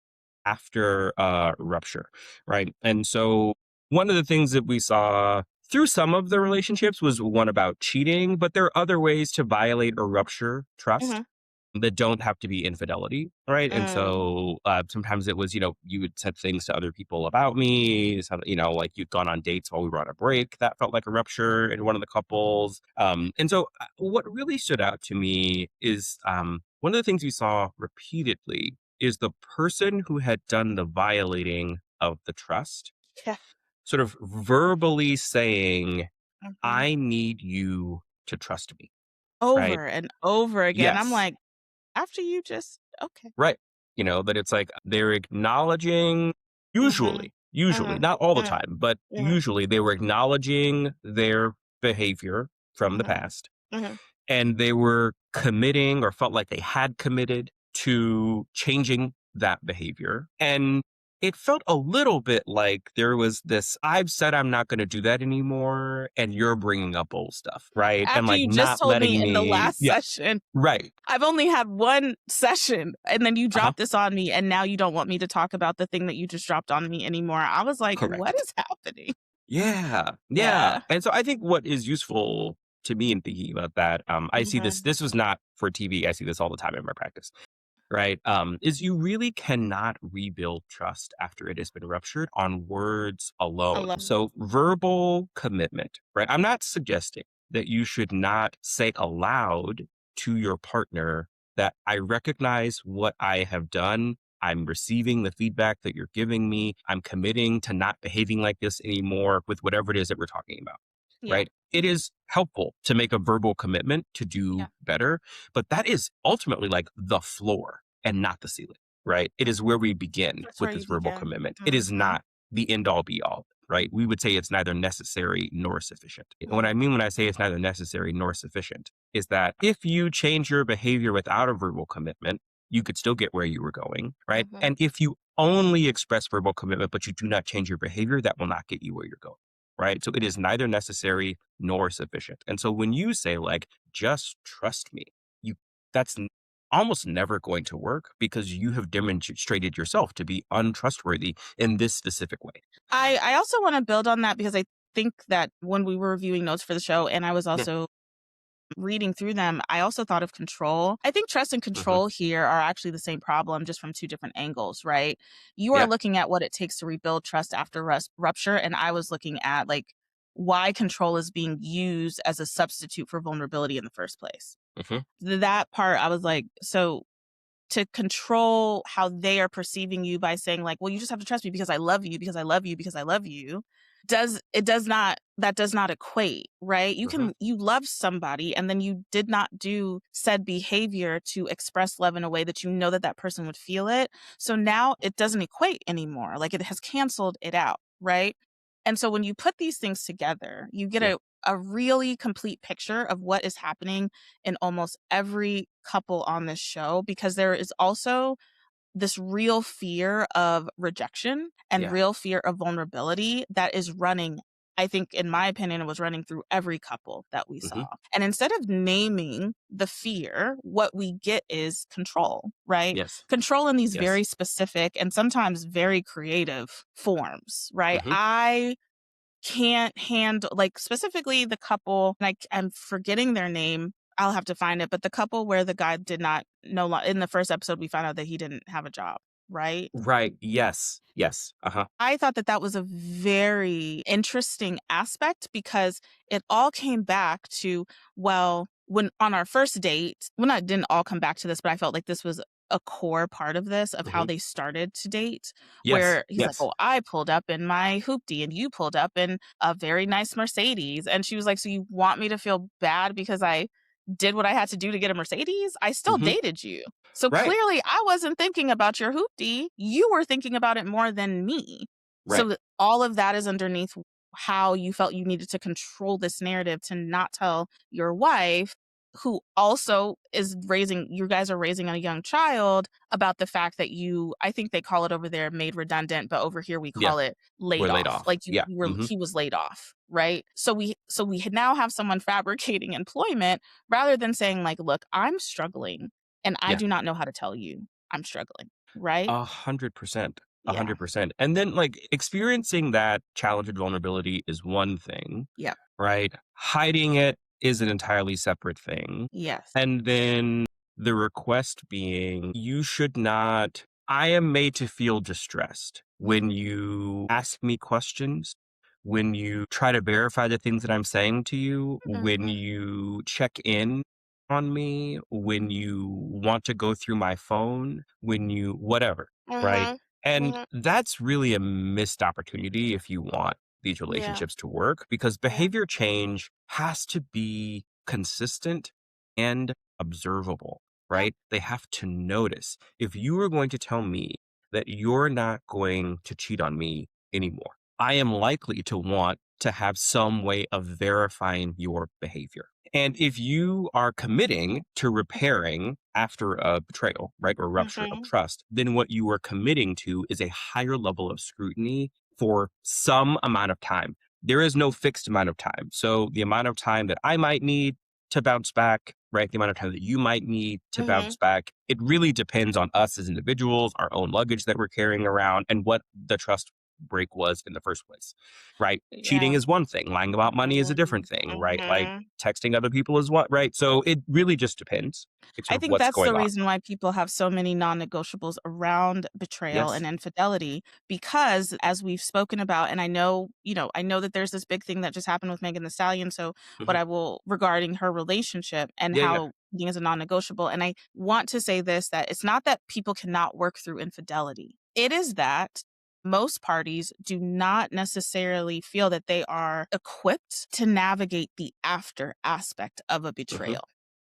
after rupture, right? And so one of the things that we saw through some of the relationships was one about cheating, but there are other ways to violate or rupture trust Mhm. that don't have to be infidelity, right? And Mm. so sometimes it was, you would said things to other people about me, like you'd gone on dates while we were on a break. That felt like a rupture in one of the couples. And so what really stood out to me is one of the things we saw repeatedly is the person who had done the violating of the trust Yeah. sort of verbally saying, Mhm. I need you to trust me, right? Over and over again. I'm Yes. like, after you just okay. Right. That it's like they're acknowledging Mhm. usually, Mhm. not all the Mhm. time, but Mhm. usually they were acknowledging their behavior from the Mhm. past Mhm. and they were committing or felt like they had committed to changing that behavior. And it felt a little bit like there was this I've said I'm not going to do that anymore. And you're bringing up old stuff. Right. And After like you just not told me letting in the me, last yeah, session, right. I've only had 1 session, and then you Uh-huh. dropped this on me, and now you don't want me to talk about the thing that you just dropped on me anymore. I was like, "What Correct. is happening?" Yeah, yeah, Yeah. and so I think what is useful to me in thinking about that, I see Mhm. this was not for TV, I see this all the time in my practice, right? Is you really cannot rebuild trust after it has been ruptured on words alone. Alone. So verbal commitment, right? I'm not suggesting that you should not say aloud to your partner that I recognize what I have done. I'm receiving the feedback that you're giving me. I'm committing to not behaving like this anymore with whatever it is that we're talking about, Yeah. right? It is helpful to make a verbal commitment to do Yeah. better, but that is ultimately like the floor and not the ceiling, right? It is where Mhm. we begin That's with where you this verbal begin. commitment. It is Mhm. not the end all be all, right? We would say it's neither necessary nor sufficient. And what Mhm. I mean when I say it's neither necessary nor sufficient is that if you change your behavior without a verbal commitment, you could still get where you were going, right? Mhm. And if you only express verbal commitment, but you do not change your behavior, that will not get you where you're going, right? So it is neither necessary nor sufficient. And so when you say, like, just trust me, you that's almost never going to work because you have demonstrated yourself to be untrustworthy in this specific way. I also wanna build on that because I think that when we were reviewing notes for the show and I was Yeah. also reading through them, I also thought of control. I think trust and Hmm. control here are actually the same problem, just from two different angles, right? You are Yeah. looking at what it takes to rebuild trust after rupture, and I was looking at like why control is being used as a substitute for vulnerability in the first place. Hmm. That part, I was like, so to control how they are perceiving you by saying like, "Well, you just have to trust me because I love you, because I love you, because I love you." Does not that does not equate, right? Hmm. You love somebody and then you did not do said behavior to express love in a way that you know that that person would feel it. So now it doesn't equate anymore. Like it has canceled it out, right? And so when you put these things together, you get Yeah. a really complete picture of what is happening in almost every couple on this show because there is also this real fear of rejection and Yeah. real fear of vulnerability that is running. I think, in my opinion, it was running through every couple that we Hmm. saw. And instead of naming the fear, what we get is control, right? Yes. Control in these Yes. very specific and sometimes very creative forms, right? Hmm. I can't handle like, specifically the couple, like, I'm forgetting their name, I'll have to find it, but the couple where the guy did not no lo in the first episode, we found out that he didn't have a job, right? Right. Yes. Yes. Uh-huh. I thought that that was a very interesting aspect because it all came back to, well, when on our first date, well, not didn't all come back to this, but I felt like this was a core part of this, of how Hmm. they started to date, Yes. where he's like, Yes. "Oh, I pulled up in my hoopty and you pulled up in a very nice Mercedes." And she was like, "So you want me to feel bad because I did what I had to do to get a Mercedes? I still Hmm. dated you." So Right. clearly I wasn't thinking about your hoopty. You were thinking about it more than me. So Right. that all of that is underneath how you felt you needed to control this narrative to not tell your wife, who also is raising you guys are raising a young child, about the fact that you, I think they call it over there made redundant, but over here we Yeah. call it laid We're laid off. off. Like Yeah. you were Hmm. he was laid off, right? So we now have someone fabricating employment rather than saying like, "Look, I'm struggling and I Yeah. do not know how to tell you I'm struggling." Right? 100%. a Yeah. 100%. And then, like, experiencing that challenge and vulnerability is one thing, Yep. right? Hiding it is an entirely separate thing. Yes. And then the request being, you should not, I am made to feel distressed when Mhm. you ask me questions, when you try to verify the things that I'm saying to you, when Mhm. you check in on me, when you want to go through my phone, when you, whatever, right? Mhm. And Mhm. that's really a missed opportunity if you want these Yeah. relationships to work because Yeah. behavior change has to be consistent and observable, Yep. right? They have to notice. If you are going to tell me that you're not going to cheat on me anymore, I am likely to want to have some way of verifying your behavior. And if you are committing to repairing after a betrayal, right, or rupture of Mhm. trust, then what you are committing to is a higher level of scrutiny for some amount of time. There is no fixed amount of time. So the amount of time that I might need to bounce back, right, the amount of time that you might need to bounce Mhm. back, it really depends on us as individuals, our own luggage that we're carrying around, and what the trust break was in the first place, right? Cheating Yeah. is one thing, lying about money is a different Mhm. thing, right? Like Mhm. texting other people is what, right? So it really just depends, like I sort of think what's that's going the on. reason why people have so many non-negotiables around betrayal and Yes. infidelity because, as we've spoken about, and I know, I know that there's this big thing that just happened with Megan Thee Stallion, so but Hmm. I will regarding her relationship and Yeah. Yeah. how being as a non-negotiable, and I want to say this, that it's not that people cannot work through infidelity. It is that most parties do not necessarily feel that they are equipped to navigate the after aspect of a Hmm. betrayal.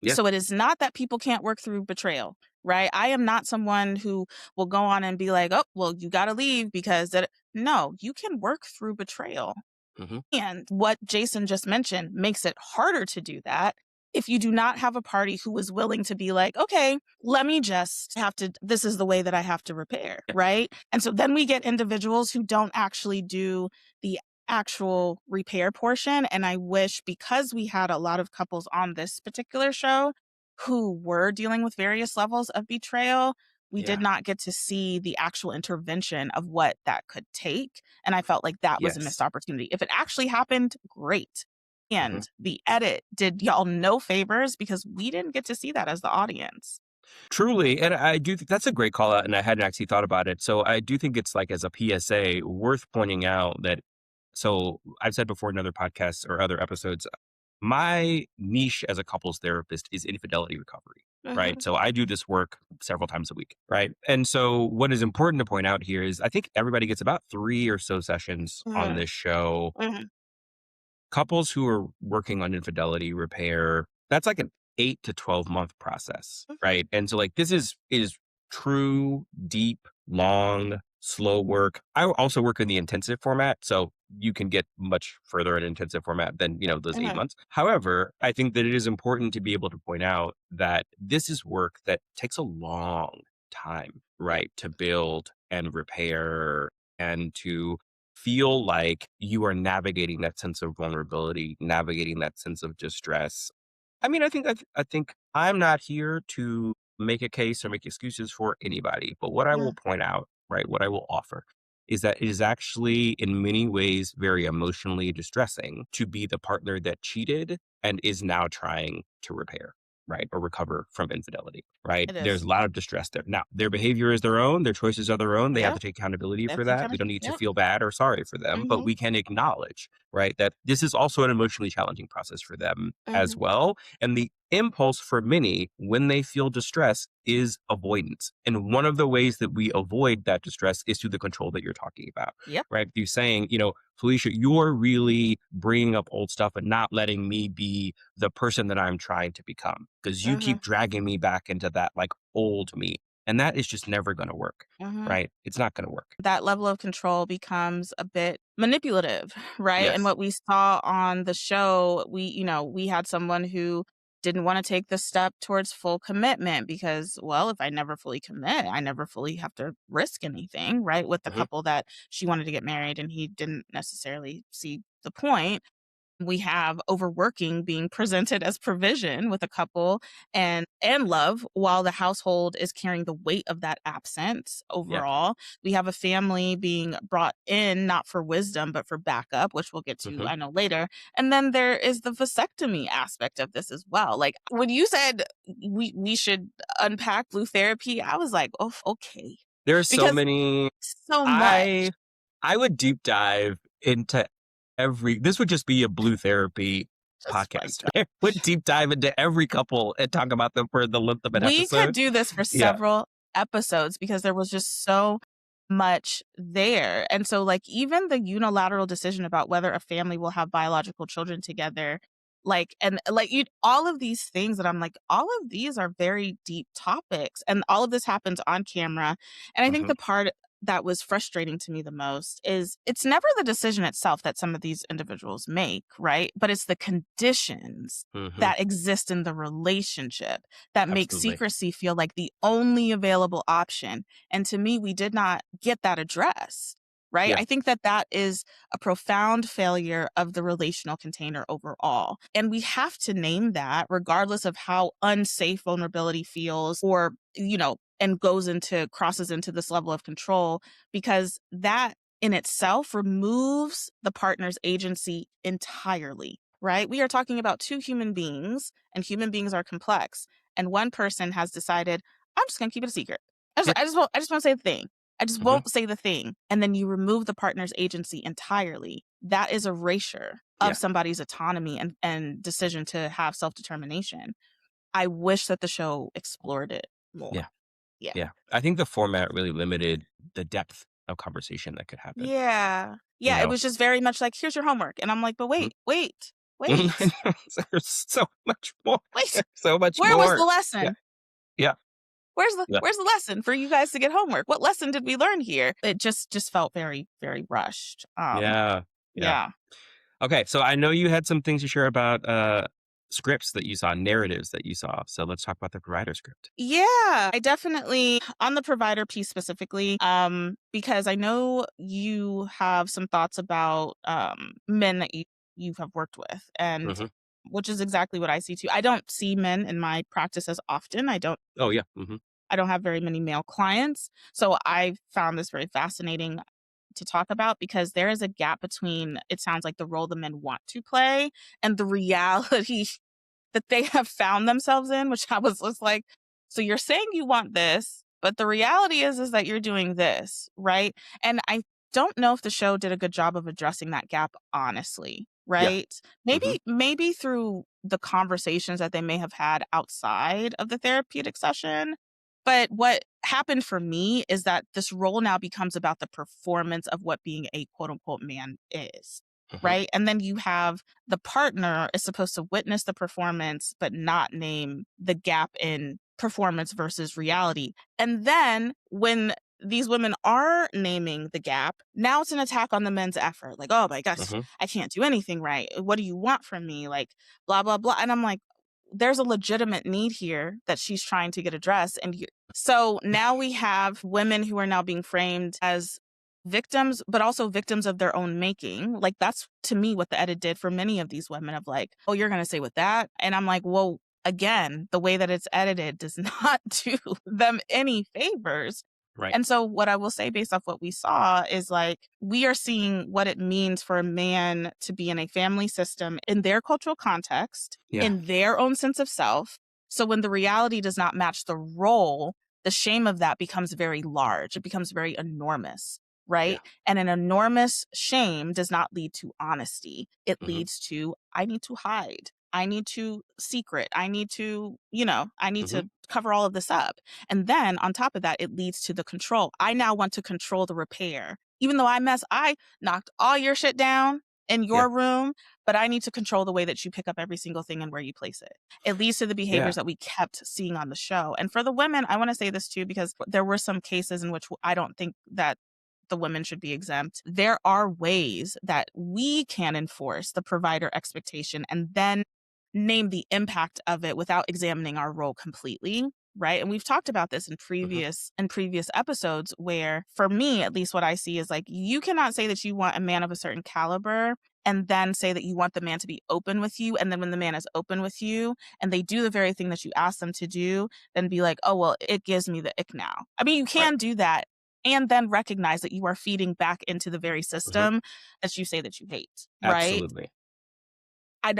Yeah. So it is not that people can't work through betrayal, right? I am not someone who will go on and be like, "Oh, well, you got to leave because that." No, you can work through betrayal. Hmm. And what Jason just mentioned makes it harder to do that if you do not have a party who is willing to be like, "Okay, let me just have to, this is the way that I have to repair," Yeah. right? And so then we get individuals who don't actually do the actual repair portion. And I wish, because we had a lot of couples on this particular show, who were dealing with various levels of betrayal, we did Yeah. not get to see the actual intervention of what that could take, and I felt like that was a missed Yes. opportunity. If it actually happened, great. Mhm. And the edit did y'all no favors because we didn't get to see that as the audience. Truly, and I do think that's a great call out, and I hadn't actually thought about it. So I do think it's like as a PSA worth pointing out that so I've said before in other podcasts or other episodes, my niche as a couples therapist is infidelity recovery, right? Mhm, So I do this work several times a week, right? And so what is important to point out here is I think everybody gets about 3 or so sessions on mhm, this show. mhm, Couples who are working on infidelity repair, that's like an 8 to 12-month process, mhm. right? And so like this is true, deep, long, slow work. I also work in the intensive format, so you can get much further in intensive format than, those 8 Mhm. months. However, I think that it is important to be able to point out that this is work that takes a long time, Yep, right, to build and repair and to feel like you are navigating that sense of vulnerability, navigating that sense of distress. I mean, I think I'm not here to make a case or make excuses for anybody, but what I will mhm, point out, right, what I will offer is that it is actually in many ways very emotionally distressing to be the partner that cheated and is now trying to repair, right, or recover from infidelity, right? it There's is. a lot of distress there. Now, their behavior is their own, their choices are their own. They have to Yep, take accountability for definitely that. We kinda don't need to yep, feel bad or sorry for them, but mhm, we can acknowledge, right, that this is also an emotionally challenging process for them as mhm, well. And the impulse for many when they feel distress is avoidance. And one of the ways that we avoid that distress is through the control that you're talking about, yep, right? You saying, Felicia, you're really bringing up old stuff and not letting me be the person that I'm trying to become because you mhm, keep dragging me back into that like old me. And that is just never going to work, mhm. right? It's not going to work. That level of control becomes a bit manipulative, right? And Yes. what we saw on the show, we had someone who didn't want to take the step towards full commitment because, well, if I never fully commit, I never fully have to risk anything, right? With the Hmm. couple that she wanted to get married and he didn't necessarily see the point. We have overworking being presented as provision with a couple and love while the household is carrying the weight of that absence Yeah. overall. We have a family being brought in not for wisdom but for backup, which we'll get to Hmm. I know later. And then there is the vasectomy aspect of this as well. Like when you said we should unpack blue therapy, I was like, "Oh, okay." There are so Because many. so much. I I would deep dive into this would just be a blue therapy Just like podcast. I would deep dive into every couple and talk about them for the length of an we could episode. do this for Yeah. several episodes because there was just so much there. And so, like, even the unilateral decision about whether a family will have biological children together, like, and like, all of these things that I'm like, all of these are very deep topics. And all of this happens on camera. And I think Hmm. the part that was frustrating to me the most is it's never the decision itself that some of these individuals make, right? But it's the conditions Hmm. that exist in the relationship that make Absolutely. secrecy feel like the only available option. And to me, we did not get that addressed, right? Yeah. I think that that is a profound failure of the relational container overall. And we have to name that regardless of how unsafe vulnerability feels or, and crosses into this level of control, because that in itself removes the partner's agency entirely, right? We are talking about two human beings, and human beings are complex. And one person has decided, I'm just going to keep it a secret. Yeah. I just want to say the thing. I just Hmm. won't say the thing. And then you remove the partner's agency entirely. That is erasure of Yeah. somebody's autonomy and decision to have self determination. I wish that the show explored it more. Yeah. Yeah. Yeah. I think the format really limited the depth of conversation that could happen. Yeah. You Yeah. It know. was just very much like, here's your homework. And I'm like, but Mhm. wait, There's so much more. wait. There's so much Where was the more. Yeah. lesson? Yeah. Yeah. Where's the lesson for you guys to get homework? What lesson did we learn here? It just felt very, very rushed. Yeah. Yeah. Yeah. Okay, so I know you had some things to share about scripts that you saw, narratives that you saw. So let's talk about the provider script. Yeah, I definitely on the provider piece specifically, because I know you have some thoughts about men that you have worked with. And Hmm. which is exactly what I see too. I don't see men in my practice as often. Oh, yeah. I don't have very many male clients. So I found this very fascinating to talk about because there is a gap between, it sounds like, the role the men want to play and the reality that they have found themselves in, which I was just like, so you're saying you want this, but the reality is that you're doing this, right? And I don't know if the show did a good job of addressing that gap honestly, Yeah. right? Maybe hmm maybe through the conversations that they may have had outside of the therapeutic session. But what happened for me is that this role now becomes about the performance of what being a quote unquote man is, hmm right? And then you have the partner is supposed to witness the performance, but not name the gap in performance versus reality. And then when these women are naming the gap, now it's an attack on the men's effort. Like, oh my gosh, hmm I can't do anything right. What do you want from me? Like, blah, blah, blah. And I'm like, there's a legitimate need here that she's trying to get addressed. So now we have women who are now being framed as victims, but also victims of their own making. Like that's to me what the edit did for many of these women of like, oh, you're going to say with that. And I'm like, well, again, the way that it's edited does not do them any favors. Right. And so what I will say based off what we saw is like, we are seeing what it means for a man to be in a family system in their cultural context, Yeah. in their own sense of self. So when the reality does not match the role, the shame of that becomes very large. It becomes very enormous, Yeah. right? And an enormous shame does not lead to honesty. It hmm leads to, I need to hide. I need to secret. I need to, I need hmm to cover all of this up. And then on top of that, it leads to the control. I now want to control the repair. Even though I knocked all your shit down in Yeah. your room, but I need to control the way that you pick up every single thing and where you place it. It leads to the Yeah. behaviors that we kept seeing on the show. And for the women, I want to say this too, because there were some cases in which I don't think that the women should be exempt. There are ways that we can enforce the provider expectation and then name the impact of it without examining our role completely. Right. And we've talked about this in hmm previous episodes where for me, at least what I see is like you cannot say that you want a man of a certain caliber and then say that you want the man to be open with you. And then when the man is open with you and they do the very thing that you ask them to do, then be like, oh, well, it gives me the ick now. I mean, you Right. can do that and then recognize that you are feeding back into the very hmm system that you say that you hate. Right. Absolutely.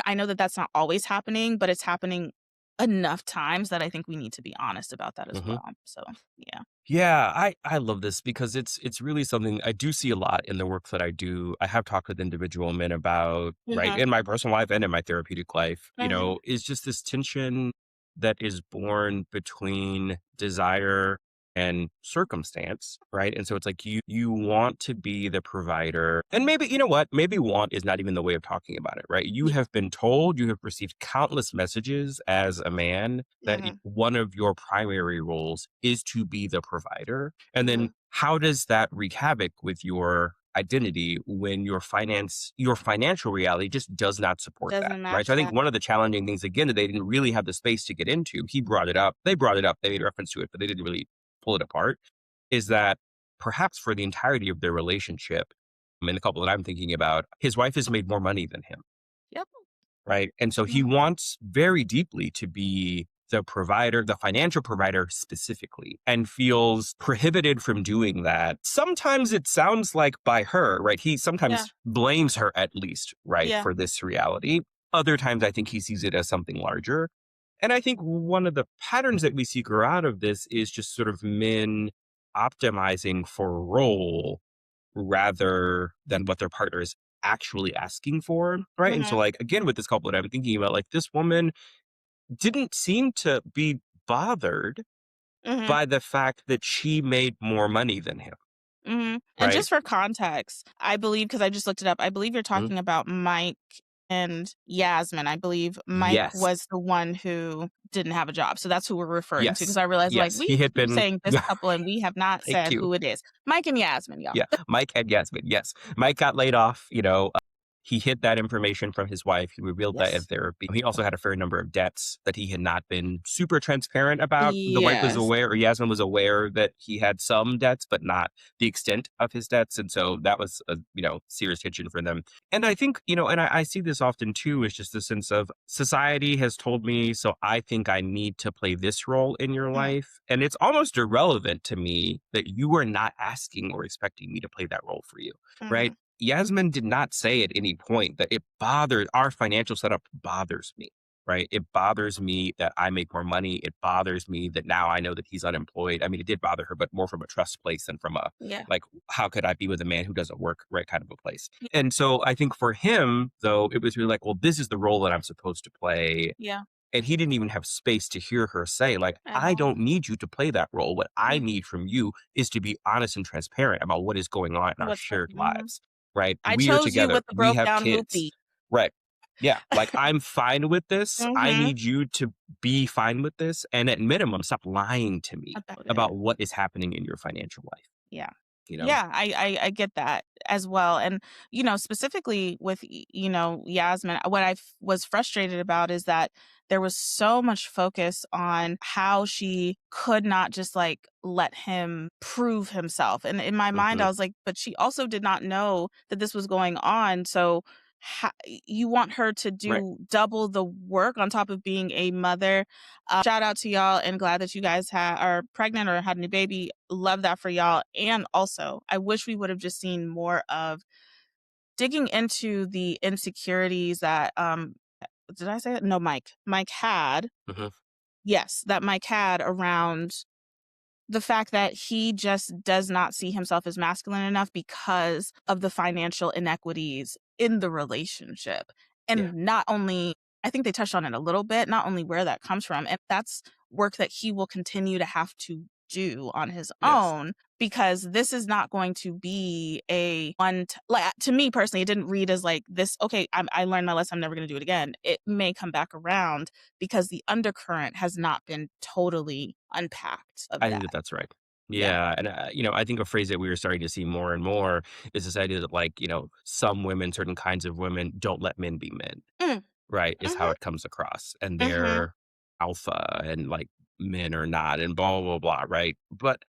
I know that that's not always happening, but it's happening enough times that I think we need to be honest about that as hmm well. So, yeah. Yeah, I love this because it's really something I do see a lot in the work that I do. I have talked with individual men about, right, Mhm, in my personal life and in my therapeutic life, mhm, is just this tension that is born between desire and circumstance, right? And so it's like you want to be the provider. And maybe, you know what? Maybe want is not even the way of talking about it, right? You yeah, have been told, you have received countless messages as a man that mhm, one of your primary roles is to be the provider. And then mhm. how does that wreak havoc with your identity when your financial reality just does not support that, Doesn't right? So match I think that. one of the challenging things again that they didn't really have the space to get into, he brought it up, they brought it up, they made reference to it, but they didn't really pull it apart, is that perhaps for the entirety of their relationship, I mean, the couple that I'm thinking about, his wife has made more money than him, Yep. right? And so he Mhm, wants very deeply to be the provider, the financial provider specifically, and feels prohibited from doing that. Sometimes it sounds like by her, right? He yeah, sometimes blames her at least, right, yeah, for this reality. Other times I think he sees it as something larger. And I think one of the patterns that we see grow out of this is just sort of men optimizing for role rather than what their partner is actually asking for, right? And so, mhm, like, again, with this couple that I'm thinking about, like, this woman didn't seem to be bothered mhm. by the fact that she made more money than him, And right? just for context, I believe, because I just looked it up, I believe you're Mhm. talking about Mike and Yasmin. I believe Mike Yes. was the one who didn't have a job. So that's who we're referring to. Because Yes. I realized, like, Yes. we He had keep been, saying this couple and we have not thank said you. who it is. Mike and Yasmin, y'all. Yeah. Mike and Yasmin. Yes. Mike got laid off, he hid that information from his wife. He revealed that in Yes. therapy. He also had a fair number of debts that he had not been super transparent about. The wife was Yes. aware, or Yasmin was aware that he had some debts, but not the extent of his debts. And so that was a, serious tension for them. And I think, and I see this often too, is just the sense of society has told me, so I think I need to play this role in your Mhm, life. And it's almost irrelevant to me that you are not asking or expecting me to play that role for you, right? mhm. Yasmin did not say at any point that it bothered our financial setup bothers me, right? It bothers me that I make more money. It bothers me that now I know that he's unemployed. I mean, it did bother her, but more from a trust place than from a Yeah. like, how could I be with a man who doesn't work, right? Kind of a place. Yeah. And so I think for him, though, it was really like, well, this is the role that I'm supposed to play. Yeah. And he didn't even have space to hear her say, like, At I all. don't need you to play that role. What I Mhm. need from you is to be honest and transparent about what is going on in our What's shared mhm. lives, right? I We are chose you together. with the We broke have down kids, hoopty. right? Yeah. Like, I'm fine with this. I Mhm. need you to be fine with this. And at minimum, stop lying to me About about it. what is happening in your financial life, Yeah. you know? Yeah, I get that as well, and, specifically with, Yasmin, what was frustrated about is that there was so much focus on how she could not just, like, let him prove himself, and in my mind, Hmm. I was like, "But she also did not know that this was going on, so you want her to Right. do double the work on top of being a mother." Shout out to y'all and glad that you guys are pregnant or had a new baby. Love that for y'all. And also, I wish we would have just seen more of digging into the insecurities that did I say that? No, Mike had. Hmm. Yes, that Mike had around the fact that he just does not see himself as masculine enough because of the financial inequities in the relationship. Yeah. And not only, I think they touched on it a little bit, not only where that comes from, and that's work that he will continue to have to do on his Yes. own because this is not going to be a like to me personally it didn't read as like this okay I learned my lesson I'm never going to do it again. It may come back around because the undercurrent has not been totally unpacked of I think that. that that's right. Yeah. Yeah. And, I think a phrase that we are starting to see more and more is this idea that, like, some women, certain kinds of women don't let men be men. Mm. Right, is how Mhm. it comes across, and Mhm. they're alpha and, like, men are not and blah, blah, blah, right? But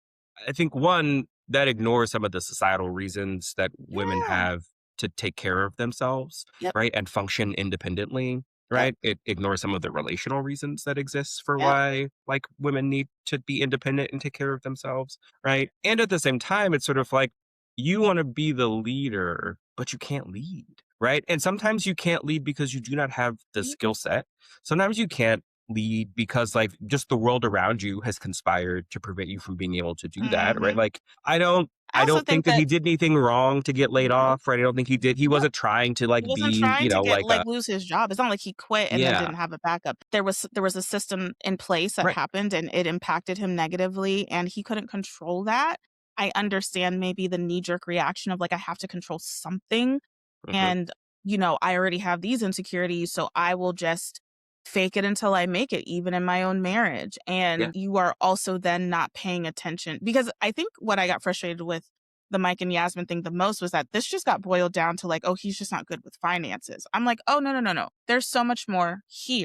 I think, one, that ignores some of the societal reasons that women Yeah. have to take care of themselves, Yep. right, and function independently, Yep. right? It ignores some of the relational reasons that exist for Yep. why, like, women need to be independent and take care of themselves, right? And at the same time, it's sort of like, you wanna be the leader, but you can't lead. Right? And sometimes you can't lead because you do not have the Mm. skill set. Sometimes you can't lead because, like, just the world around you has conspired to prevent you from being able to do that, right? Mhm. Like, I don't I I also don't think think that that he did anything wrong to get laid no. off, right? I don't think he No. wasn't trying to, He like, wasn't be, trying to get like like, a lose his job. It's not like he quit and then yeah, didn't have a backup. There was a system in place that right. happened, and it impacted him negatively, and he couldn't control that. I understand maybe the knee-jerk reaction of, like, I have to control something, Mhm. and, I already have these insecurities, so I will just fake it until I make it, even in my own marriage, Yeah. and you are also then not paying attention because I think what I got frustrated with the Mike and Yasmin thing the most was that this just got boiled down to like, oh, he's just not good with finances. I'm like, oh, no, no, no, no. There's so much more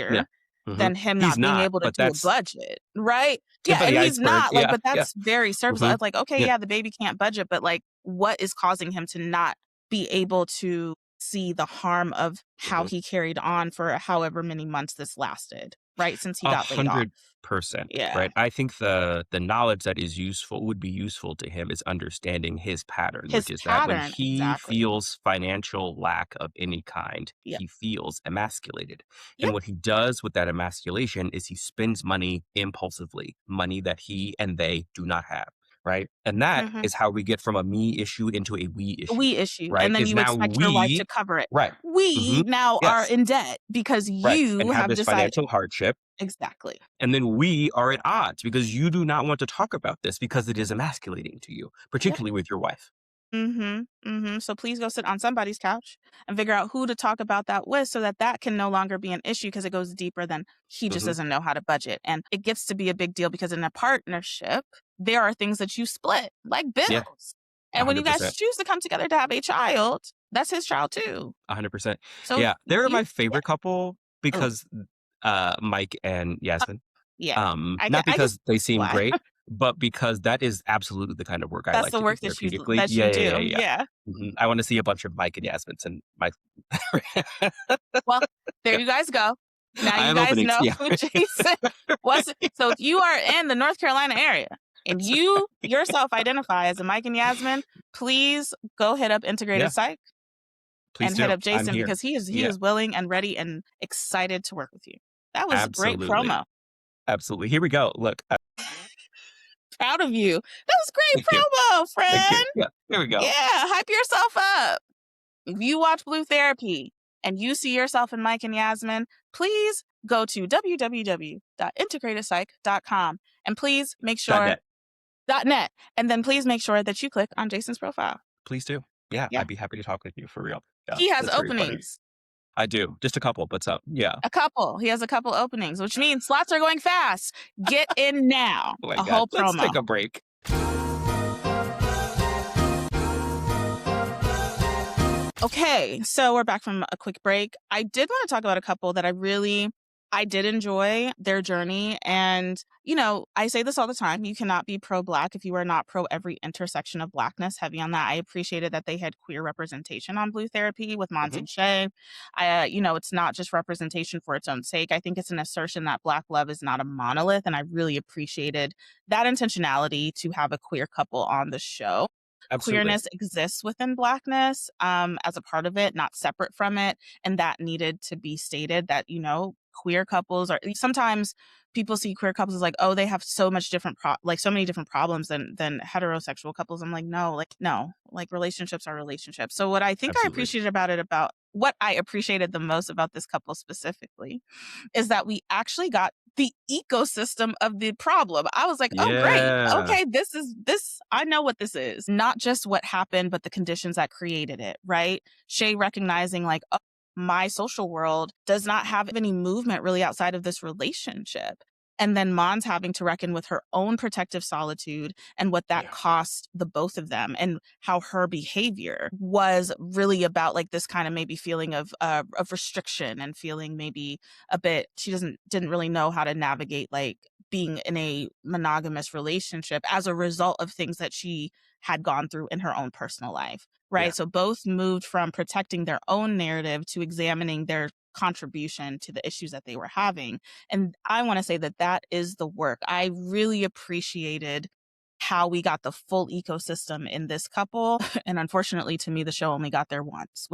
Yeah. here Mhm. than him He's not being not, able to but do a that's budget. Right. tip Yeah. of And the he's iceberg. not like, Yeah, but yeah. that's very surface. I Mhm. was like, okay, Yeah. yeah, the baby can't budget, but like, what is causing him to not be able to see the harm of how Mhm. he carried on for however many months this lasted? Right. Since he got laid off. 100%, Yeah. right? I think the knowledge that is useful would be useful to him is understanding his pattern, which His is that when pattern. he Exactly. feels financial lack of any kind, Yep. he feels emasculated. And Yep. what he does with that emasculation is he spends money impulsively, money that he and they do not have, right? And that Mhm. is how we get from a me issue into a we issue, We issue, right? and then Is you now expect your wife to we cover it. right. We Mhm. now are Yes. in debt because Right. And you have have this decided financial hardship. exactly. And then we are at odds because you do not want to talk about this because it is emasculating to you, Yep. particularly with your wife. Mhm, mhm. So please go sit on somebody's couch and figure out who to talk about that with so that that can no longer be an issue because it goes deeper than he just Hmm. doesn't know how to budget, and it gets to be a big deal because in a partnership, there are things that you split, like Yeah, bills, and when you guys 100%. choose to come together to have a child That's his child too. 100%. So Yeah, they're you my yeah. favorite couple Oh, because, Mike and Yasmin. yeah. Not I guess because they seem why. great, but because that is absolutely the kind of work I That's like the to do work therapeutically. that Yeah, you yeah, yeah, do. yeah. Yeah. I wanna see a bunch of Mike and Yasmins and Mike. Well, there you guys go. Now I you have guys openings, know yeah. who Jason was. So if you are in the North Carolina area and you yourself identify as a Mike and Yasmin, please go hit up Integrated Yeah, Psych please and hit do. up I'm Jason here. because he Yeah, is willing and ready and excited to work with you. That was great absolutely, promo. absolutely. Here we go. Look, Proud of you. That was great thank you, promo, thank you. friend. Yeah, here we go. Yeah, hype yourself up. If you watch Blue Therapy and you see yourself in Mike and Yasmin, please go to www.integratedpsych.com and please make sure .net. .net and then please make sure that you click on Jason's profile. Please do. Yeah, Yeah. I'd be happy to talk with you for real. Yeah, He has that's very funny. openings. I do. Just a couple, but some. Yeah. A couple. He has a couple openings, which means slots are going fast. Get in now. Oh my A god. whole Let's promo. take a break. Okay, so we're back from a quick break. I did want to talk about a couple that I did enjoy their journey. And, I say this all the time. You cannot be pro Black if you are not pro every intersection of Blackness. Heavy on that. I appreciated that they had queer representation on Blue Therapy with Mons Mhm. and Shay. It's not just representation for its own sake. I think it's an assertion that Black love is not a monolith. And I really appreciated that intentionality to have a queer couple on the show. Absolutely. Queerness exists within Blackness as a part of it, not separate from it. And that needed to be stated that, queer couples are sometimes people see queer couples as like, oh, they have so much different like so many different problems than heterosexual couples. I'm like, no, like relationships are relationships. So what I think I Absolutely. appreciated about what I appreciated the most about this couple specifically is that we actually got the ecosystem of the problem. I was like, oh, great. Yeah. Okay, I know what this is. Not just what happened, but the conditions that created it, right? Shay recognizing, like, oh, my social world does not have any movement really outside of this relationship. And then Mons having to reckon with her own protective solitude and what that Yeah. cost the both of them, and how her behavior was really about like this kind of maybe feeling of restriction, and feeling maybe a bit she didn't really know how to navigate like being in a monogamous relationship as a result of things that she had gone through in her own personal life, Yeah. right? So both moved from protecting their own narrative to examining their contribution to the issues that they were having. And I want to say that that is the work. I really appreciated how we got the full ecosystem in this couple. And unfortunately to me, the show only got there once,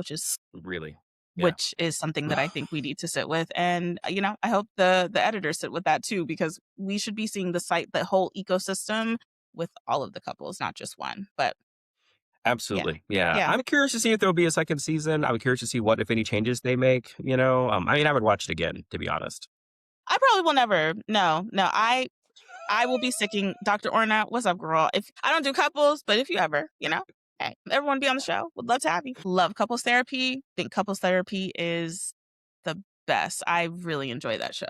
Really. Yeah. which is something that I think we need to sit with. And I hope the editors sit with that too, because we should be seeing the whole ecosystem with all of the couples, not just one. But yeah. Absolutely. Yeah. Yeah. I'm curious to see if there'll be a second season. I'm curious to see what, if any, changes they make. I mean, I would watch it again, to be honest. I probably will never. No. I will be sticking. Dr. Orna, what's up, girl? If I don't do couples, but if you ever, hey, everyone be on the show. Would love to have you. Love couples therapy. Think couples therapy is the best. I really enjoy that show.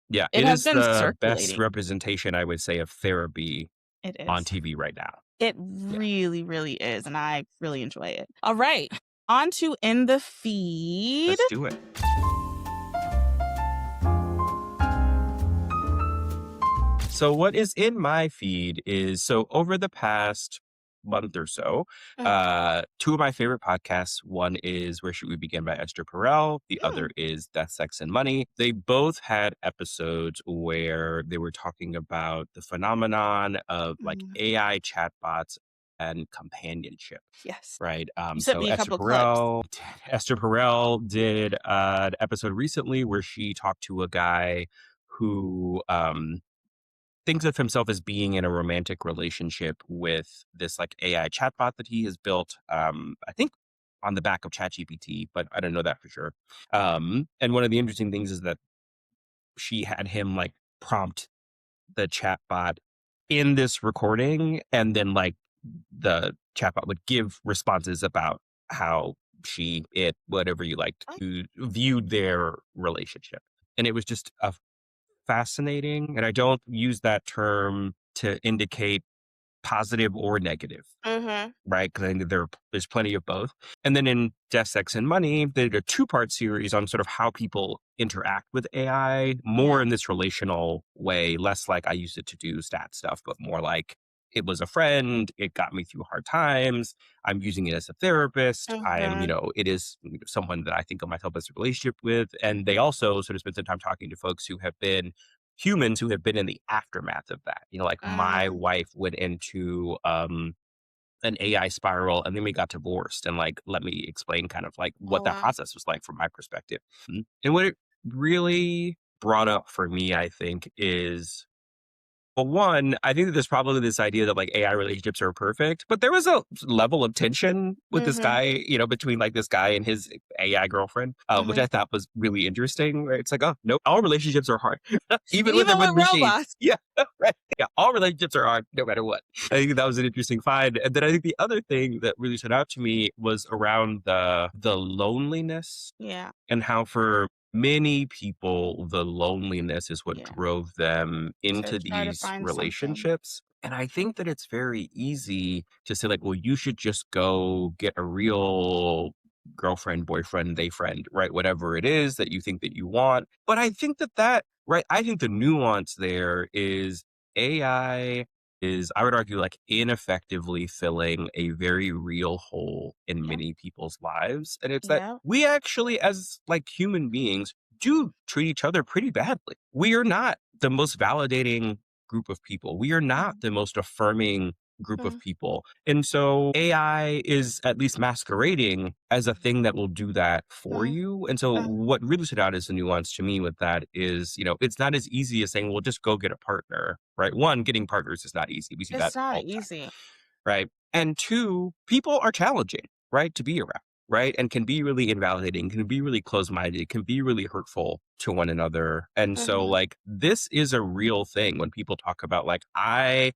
Yeah. It It has is been the best circulating. representation, I would say, of therapy It on is. TV right now. It Yeah. really, really is. And I really enjoy it. All right. On to In the Feed. Let's do it. So what is in my feed is, so over the past month or so, Mm, two of my favorite podcasts. One is Where Should We Begin by Esther Perel. The other mm, is Death, Sex, and Money. They both had episodes where they were talking about the phenomenon of like mm. AI chatbots and companionship. Yes. Right. You sent So me a couple clips. Esther Perel did an episode recently where she talked to a guy who thinks of himself as being in a romantic relationship with this like AI chatbot that he has built. I think on the back of ChatGPT, but I don't know that for sure. And one of the interesting things is that she had him like prompt the chatbot in this recording, and then like the chatbot would give responses about how whatever you liked, Oh, who viewed their relationship. And it was just a fascinating, and I don't use that term to indicate positive or negative. Mhm. Right, because I think there's plenty of both. And then in Death, Sex, and Money, they did a two-part series on sort of how people interact with AI, more Yeah. in this relational way, less like I use it to do stat stuff, but more like it was a friend, it got me through hard times, I'm using it as a therapist, Mhm. it is someone that I think of myself as a relationship with. And they also sort of spend some time talking to folks who have been humans who have been in the aftermath of that. Like my Mm. wife went into an AI spiral, and then we got divorced, and like let me explain kind of like Oh, what that wow. process was like from my perspective. And what it really brought up for me, I think, is, well, one, I think that there's probably this idea that like AI relationships are perfect, but there was a level of tension with this Mhm. guy, between like this guy and his AI girlfriend, which Mhm. I thought was really interesting. Right? It's like, oh no, all relationships are hard, even when they're Even with with machines. robots. Yeah, right. Yeah, all relationships are hard, no matter what. I think that was an interesting find. And then I think the other thing that really stood out to me was around the loneliness, Yeah. and how for many people, the loneliness is what Yeah. drove them To into try to these find something. relationships. And I think that it's very easy to say, like, well, you should just go get a real girlfriend, boyfriend, they friend, right? Whatever it is that you think that you want. But I think right? I think the nuance there is AI is, I would argue, like ineffectively filling a very real hole in Yeah. many people's lives. And it's that Yeah. we actually, as like human beings, do treat each other pretty badly. We are not the most validating group of people. We are not Mhm. the most affirming group of Mhm. people. And so AI is at least masquerading as a thing that will do that for Mhm. you. And so Mhm. what really stood out as the nuance to me with that is, it's not as easy as saying, well, just go get a partner, right? One, getting partners is not easy. We see that It's not all the time, easy. right? And two, people are challenging, right, to be around, right? And can be really invalidating, can be really close minded, can be really hurtful to one another. And so, Mhm. like, this is a real thing when people talk about, like, I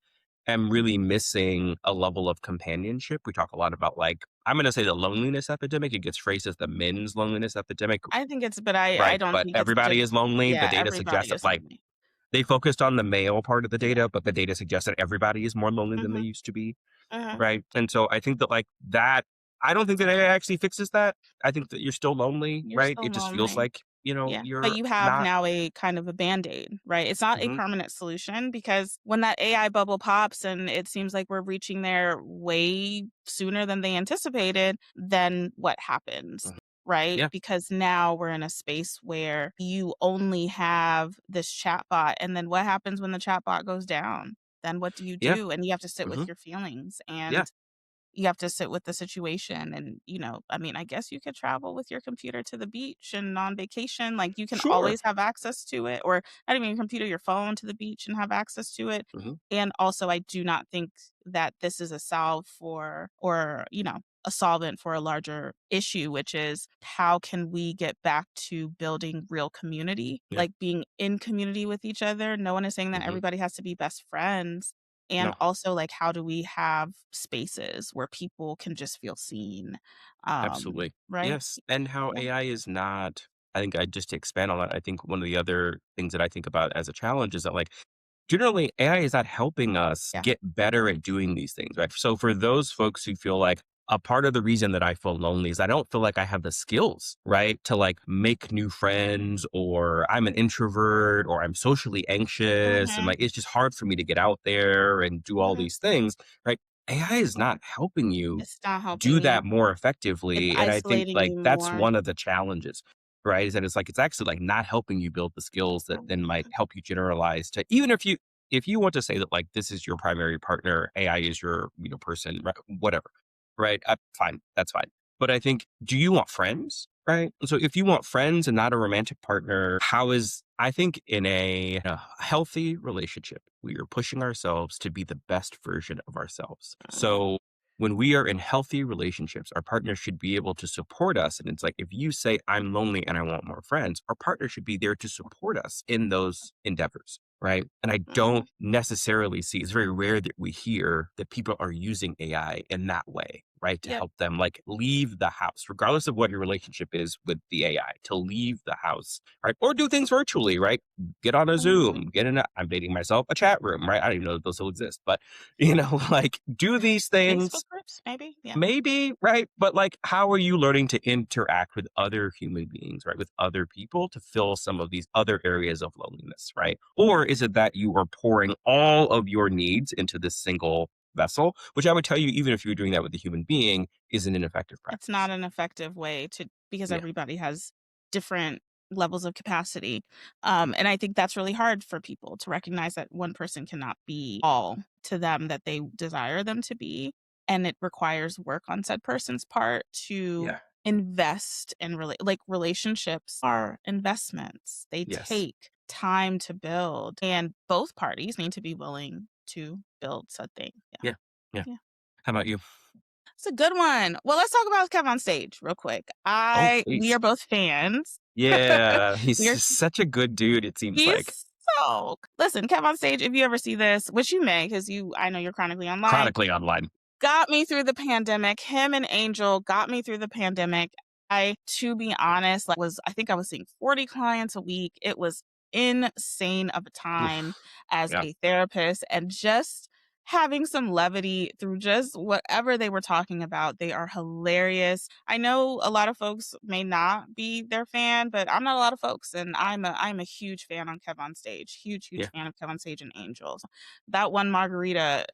am really missing a level of companionship. We talk a lot about, like, I'm going to say the loneliness epidemic. It gets phrased as the men's loneliness epidemic, I think it's but I right? don't But think it's everybody just is lonely. The yeah, data suggests everybody that, is like, lonely. they focused on the male part of the Yeah. data, but the data suggests that everybody is more lonely than they Mhm. used to be. Mhm. Right, and so I think that, like, that I don't think that AI actually fixes that. I think that you're still lonely, You're right? still It just feels lonely. like, Yeah, but you're you have not. now a kind of a Band-Aid, right? It's not a Mhm, permanent solution because when that AI bubble pops and it seems like we're reaching there way sooner than they anticipated, then what happens, mhm. right? Yeah, Because now we're in a space where you only have this chatbot, and then what happens when the chatbot goes down? Then what do you yeah, do? And you have to sit with mhm, your feelings, yeah, and you have to sit with the situation and, I mean, I guess you could travel with your computer to the beach and on vacation, like, you can sure. always have access to it, or not even your computer, your phone to the beach and have access to it, Mhm, and also, I do not think that this is a solve for or, a solvent for a larger issue, which is how can we get back to building real community, yeah, like, being in community with each other? No one is saying that mhm. everybody has to be best friends, and No, also, like, how do we have spaces where people can just feel seen? absolutely. Right? Yes, and how Yeah. AI is not, I think, I just to expand on that, I think one of the other things that I think about as a challenge is that, like, generally, AI is not helping us Yeah. get better at doing these things, right? So for those folks who feel like a part of the reason that I feel lonely is I don't feel like I have the skills, right? To like make new friends, or I'm an introvert, or I'm socially anxious, and Mhm. like it's just hard for me to get out there and do all Mhm. these things, right? AI is not helping you It's not do helping that you. more It's effectively. And I think isolating like you that's more. one of the challenges, right? Is that it's like it's actually like not helping you build the skills that then might help you generalize to, even if you want to say that like this is your primary partner, AI is your person, right? Whatever, right? Fine, that's fine. But I think, do you want friends, right? So if you want friends and not a romantic partner, how is, I think in a healthy relationship, we are pushing ourselves to be the best version of ourselves. Mhm. So when we are in healthy relationships, our partner should be able to support us. And it's like, if you say, I'm lonely and I want more friends, our partner should be there to support us in those endeavors. Right. And I Mhm. don't necessarily see, it's very rare that we hear that people are using AI in that way. right? To Yep. help them like leave the house, regardless of what your relationship is with the AI, to leave the house, right? Or do things virtually, right? Get on a Mhm. Zoom, get in a, I'm dating myself, a chat room, right? I don't even know if those still exist, but like do these Facebook things. groups, maybe? Yeah. Maybe, right? But like, how are you learning to interact with other human beings, right? With other people to fill some of these other areas of loneliness, right? Or is it that you are pouring all of your needs into this single vessel, which I would tell you, even if you're doing that with a human being, is an ineffective It's not practice. an effective way to because Yeah. everybody has different levels of capacity. And I think that's really hard for people to recognize that one person cannot be all to them that they desire them to be. And it requires work on said person's part to Yeah. invest in like relationships are investments. They Yes. take time to build, and both parties need to be willing to build said thing. Yeah. Yeah. Yeah. Yeah. How about you? It's a good one. Well, let's talk about Kev on Stage real quick. Oh, We please. are both fans. Yeah. He's We're just such a good dude, it seems like. he's so listen, Kev on Stage, if you ever see this, which you may, because I know you're chronically online, Chronically online. got me through the pandemic. Him and Angel got me through the pandemic. To be honest, I think I was seeing 40 clients a week. It was insane of a time Oof. as Yeah. a therapist, and just having some levity through just whatever they were talking about. They are hilarious. I know a lot of folks may not be their fan, but I'm not a lot of folks, and I'm a huge fan on Kev on Stage. Huge Yeah. fan of Kev on Stage and Angels. That one margarita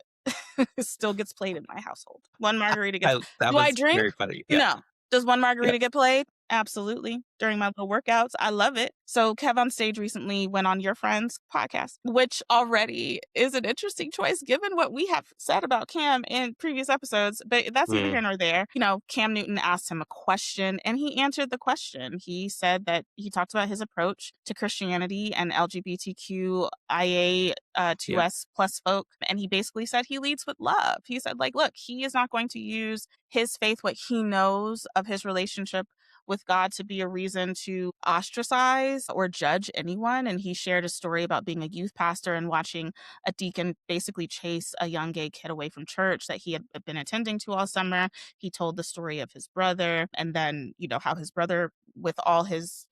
still gets played in my household. One margarita gets That Do I was drink? very funny. Yeah. No. Does one Yeah. margarita get played? Absolutely. During my little workouts. I love it. So Kev on Stage recently went on Your Friends podcast, which already is an interesting choice given what we have said about Cam in previous episodes, but that's neither Mm, here nor there. Cam Newton asked him a question and he answered the question. He said that he talked about his approach to Christianity and LGBTQIA yeah. 2S plus folk. And he basically said he leads with love. He said, like, look, he is not going to use his faith, what he knows of his relationship with God, to be a reason to ostracize or judge anyone. And he shared a story about being a youth pastor and watching a deacon basically chase a young gay kid away from church that he had been attending to all summer. He told the story of his brother, and then, how his brother, with all his,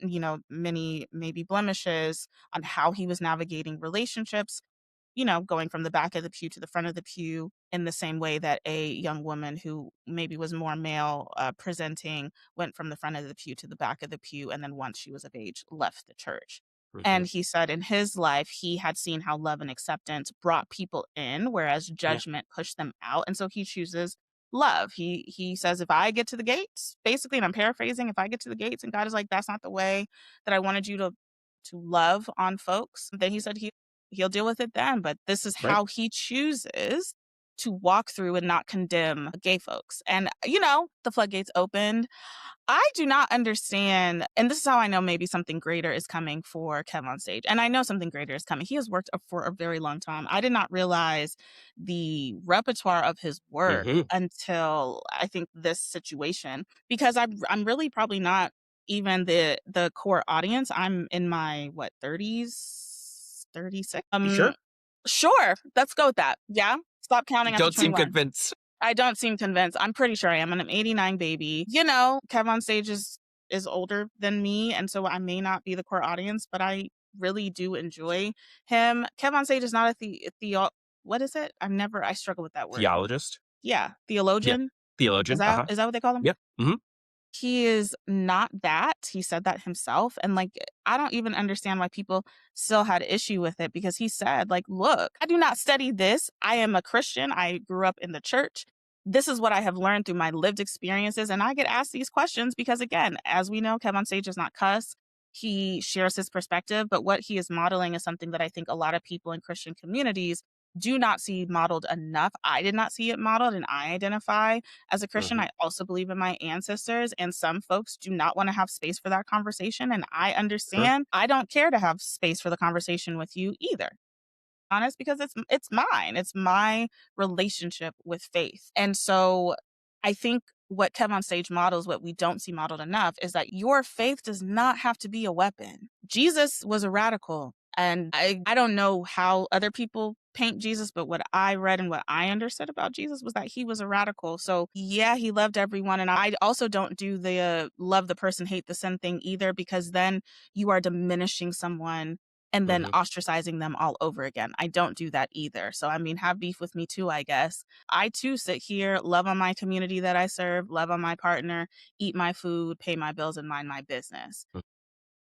many maybe blemishes, on how he was navigating relationships, going from the back of the pew to the front of the pew, in the same way that a young woman who maybe was more male presenting went from the front of the pew to the back of the pew, and then once she was of age, left the church. Mhm. And he said in his life, he had seen how love and acceptance brought people in, whereas Yeah. judgment pushed them out. And so he chooses love. He says, if I get to the gates, basically, and I'm paraphrasing, if I get to the gates and God is like, that's not the way that I wanted you to love on folks, then he said he'll deal with it then. But this is Right. how he chooses to walk through and not condemn gay folks. And, the floodgates opened. I do not understand. And this is how I know maybe something greater is coming for Kev on Stage. And I know something greater is coming. He has worked for a very long time. I did not realize the repertoire of his work Hmm. until I think this situation, because I'm really probably not even the core audience. I'm in my 30s, 36. You sure? Sure. Let's go with that. Yeah. Stop You counting after don't seem 21. convinced. I don't seem convinced. I'm pretty sure I am. I'm an 89 baby. Kev on Stage is older than me, and so I may not be the core audience, but I really do enjoy him. Kev on Stage is not a what is it? I struggle with that word. Theologist. Yeah, Yeah. theologian. Is Theologian. that Uh-huh. is that what they call them? Yeah. Hmm. He is not that. He said that himself. And I don't even understand why people still had issue with it, because he said, like, look, I do not study this. I am a Christian. I grew up in the church. This is what I have learned through my lived experiences. And I get asked these questions because, again, as we know, Kev on Stage does not cuss. He shares his perspective, but what he is modeling is something that I think a lot of people in Christian communities do not see modeled enough. I did not see it modeled, and I identify as a Christian. Hmm. I also believe in my ancestors, and some folks do not want to have space for that conversation. And I Sure. understand. I don't care to have space for the conversation with you either. Honest, because it's mine. It's my relationship with faith. And so I think what Kev on Stage models, what we don't see modeled enough, is that your faith does not have to be a weapon. Jesus was a radical. And I don't know how other people paint Jesus, but what I read and what I understood about Jesus was that he was a radical. So yeah, he loved everyone. And I also don't do the love the person, hate the sin thing either, because then you are diminishing someone and then Hmm. ostracizing them all over again. I don't do that either. So, I mean, have beef with me too, I guess. I too sit here, love on my community that I serve, love on my partner, eat my food, pay my bills, and mind my business.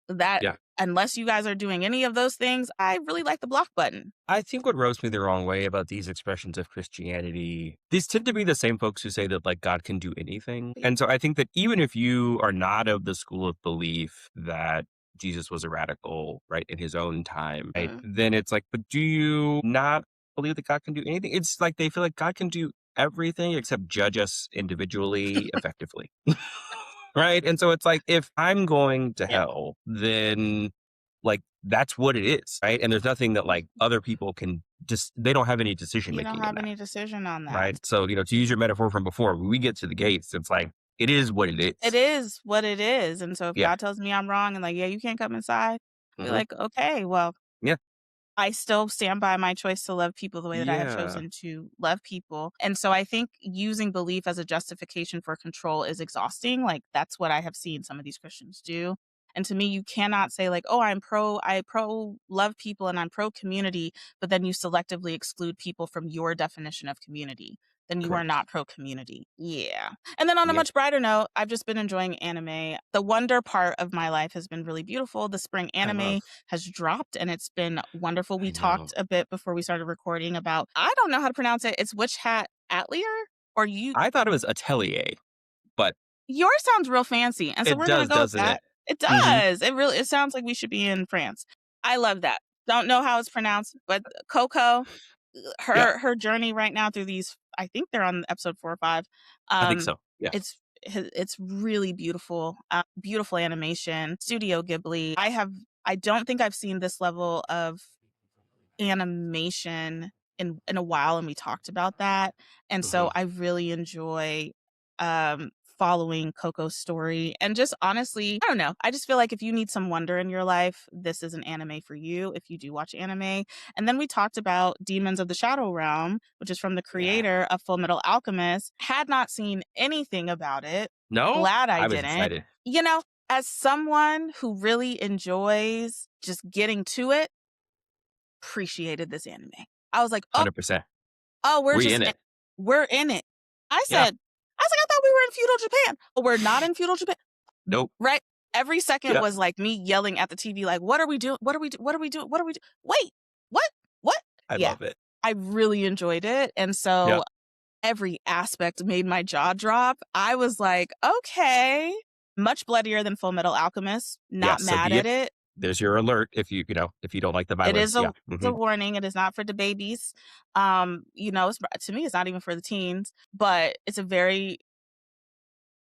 That, Yeah. unless you guys are doing any of those things, I really like the block button. I think what rubs me the wrong way about these expressions of Christianity, these tend to be the same folks who say that like God can do anything. And so I think that even if you are not of the school of belief that Jesus was a radical, right, in his own time, right, Mm. then it's like, but do you not believe that God can do anything? It's like they feel like God can do everything except judge us individually effectively. Right. And so it's like, if I'm going to Yeah. hell, then like that's what it is. Right. And there's nothing that like other people can just, they don't have any decision You don't making in have that. any decision on that. Right. So, to use your metaphor from before, when we get to the gates, it's like, it is what it It is. is what it is. And so if Yeah. God tells me I'm wrong and like, yeah, you can't come inside, I'll be Hmm. like, okay, well, Yeah. I still stand by my choice to love people the way that I have Yeah. chosen to love people. And so I think using belief as a justification for control is exhausting. Like that's what I have seen some of these Christians do. And to me, you cannot say like, "Oh, I pro love people and I'm pro community," but then you selectively exclude people from your definition of community. Then you are Correct. not pro community. Yeah. And then on a Yeah. much brighter note, I've just been enjoying anime. The wonder part of my life has been really beautiful. The spring I love, anime has dropped and it's been wonderful. We I talked know. a bit before we started recording about, I don't know how to pronounce it. It's Witch Hat Atelier, or I thought it was Atelier, but yours sounds real fancy. And so it we're going to does, go with doesn't it? that. It Hmm. does. It sounds like we should be in France. I love that. Don't know how it's pronounced, but Coco, Yeah. her journey right now through these, I think they're on episode 4 or 5. I think Um, so. Yes. it's really beautiful, beautiful animation. Studio Ghibli. I don't think I've seen this level of animation in a while, and we talked about that. And Hmm. so I really enjoy following Coco's story. And just honestly, I don't know. I just feel like if you need some wonder in your life, this is an anime for you if you do watch anime. And then we talked about Demons of the Shadow Realm, which is from the Yeah. creator of Full Metal Alchemist. Had not seen anything about it. No, Glad I I was didn't. excited. You know, as someone who really enjoys just getting to it, appreciated this anime. I was like, "Oh, 100%. oh, We in it. we're in it." I Yeah. said I thought we were in feudal Japan. Oh, we're not in feudal Japan, Nope. right? Every second Yeah. was like me yelling at the TV like, "What are we doing? What are we what are we doing? What are we do Wait, what? What?" I Yeah, love it. I really enjoyed it, and Yeah. so every aspect made my jaw drop. I was like, "Okay." Much bloodier than Full Metal Alchemist, Yeah. not So mad be at it. it. There's your alert if you don't like the It is violence. a Yeah. it's Hmm. a warning. It is not for the babies. To me, it's not even for the teens, but it's a very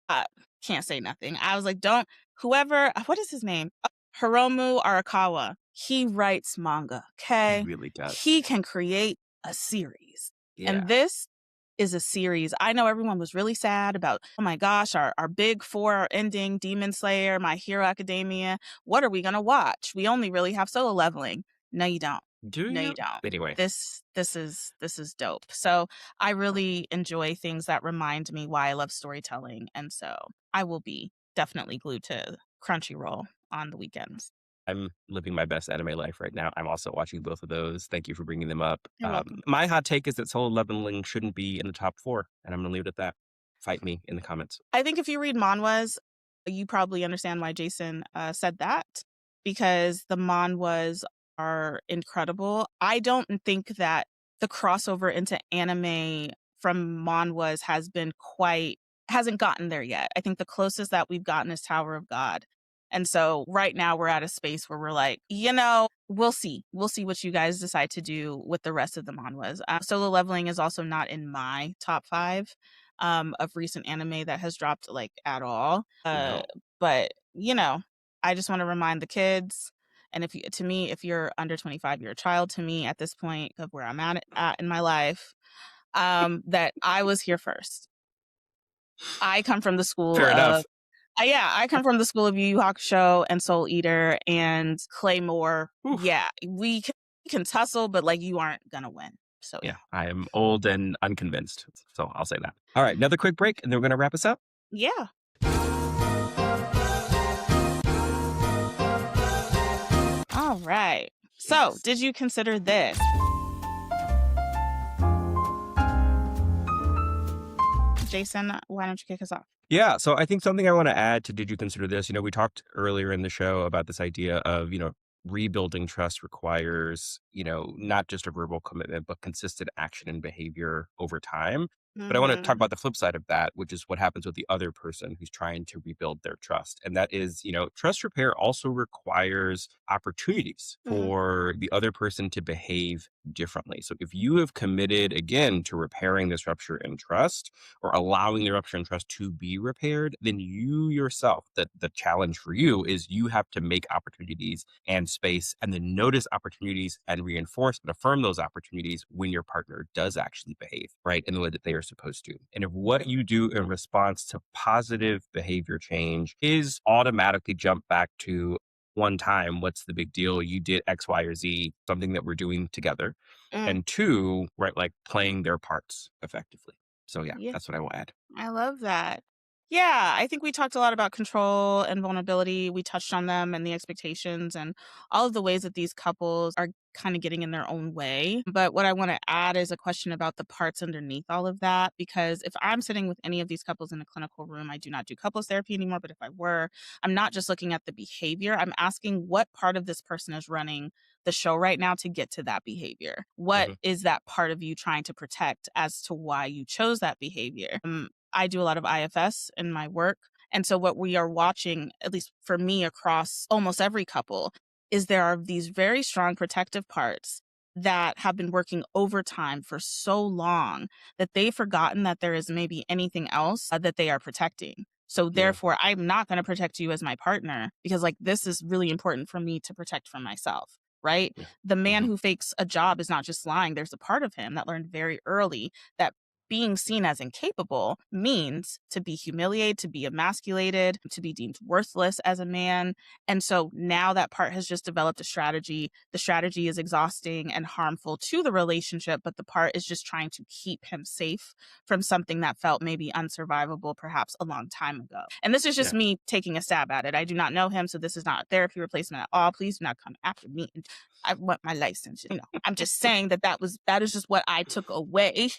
uh, can't say nothing. I was like, don't whoever what is his name? Hiromu Arakawa. He writes manga. He Okay. really does. He can create a series. Yeah. And this is a series. I know everyone was really sad about, oh my gosh, our big four are ending, Demon Slayer, My Hero Academia. What are we gonna watch? We only really have Solo Leveling. No, you don't. Do No, you you? don't. Anyway, This is dope. So I really enjoy things that remind me why I love storytelling. And so I will be definitely glued to Crunchyroll on the weekends. I'm living my best anime life right now. I'm also watching both of those. Thank you for bringing them up. You're welcome. My hot take is that Solo Leveling shouldn't be in the top four, and I'm going to leave it at that. Fight me in the comments. I think if you read manhwas, you probably understand why Jason said that, because the manhwas are incredible. I don't think that the crossover into anime from manhwas hasn't gotten there yet. I think the closest that we've gotten is Tower of God. And so right now we're at a space where we're like, we'll see. We'll see what you guys decide to do with the rest of the manhwas. Solo Leveling is also not in my top 5 of recent anime that has dropped like at all. No. But I just want to remind the kids, and to me, if you're under 25, you're a child to me at this point of where I'm at in my life. That I was here first. I come from the school Fair of enough. yeah, I come from the school of Yu Yu Hakusho and Soul Eater and Claymore. Oof. Yeah, we You can tussle, but like you aren't gonna win. So yeah. Yeah, I am old and unconvinced. So I'll say that. All right, another quick break, and then we're going to wrap us up. Yeah. All right. So Yes. did you consider this? Jason, why don't you kick us off? Yeah. So I think something I want to add to Did You Consider This? We talked earlier in the show about this idea of, rebuilding trust requires, not just a verbal commitment, but consistent action and behavior over time. But I want to talk Mhm. about the flip side of that, which is what happens with the other person who's trying to rebuild their trust. And that is, trust repair also requires opportunities Mhm. for the other person to behave differently. So if you have committed again to repairing this rupture in trust, or allowing the rupture in trust to be repaired, then you yourself, the challenge for you is you have to make opportunities and space and then notice opportunities and reinforce and affirm those opportunities when your partner does actually behave, right, in the way that they are supposed to. And if what you do in response to positive behavior change is automatically jump back to one time, what's the big deal? You did X, Y, or Z, something that we're doing together. Mm. And two, right, like playing their parts effectively. So yeah, Yeah. that's what I will add. I love that. Yeah, I think we talked a lot about control and vulnerability. We touched on them and the expectations and all of the ways that these couples are kind of getting in their own way. But what I want to add is a question about the parts underneath all of that. Because if I'm sitting with any of these couples in a clinical room, I do not do couples therapy anymore. But if I were, I'm not just looking at the behavior, I'm asking what part of this person is running the show right now to get to that behavior. What Mhm. is that part of you trying to protect as to why you chose that behavior? I do a lot of IFS in my work. And so what we are watching, at least for me across almost every couple, is there are these very strong protective parts that have been working overtime for so long that they've forgotten that there is maybe anything else that they are protecting. So Yeah. therefore, I'm not going to protect you as my partner because like this is really important for me to protect from myself, right? Yeah. The man Mhm. who fakes a job is not just lying. There's a part of him that learned very early that being seen as incapable means to be humiliated, to be emasculated, to be deemed worthless as a man. And so now that part has just developed a strategy. The strategy is exhausting and harmful to the relationship, but the part is just trying to keep him safe from something that felt maybe unsurvivable perhaps a long time ago. And this is just Yeah. me taking a stab at it. I do not know him, so this is not a therapy replacement at all. Please do not come after me. I want my license. I'm just saying that that is just what I took away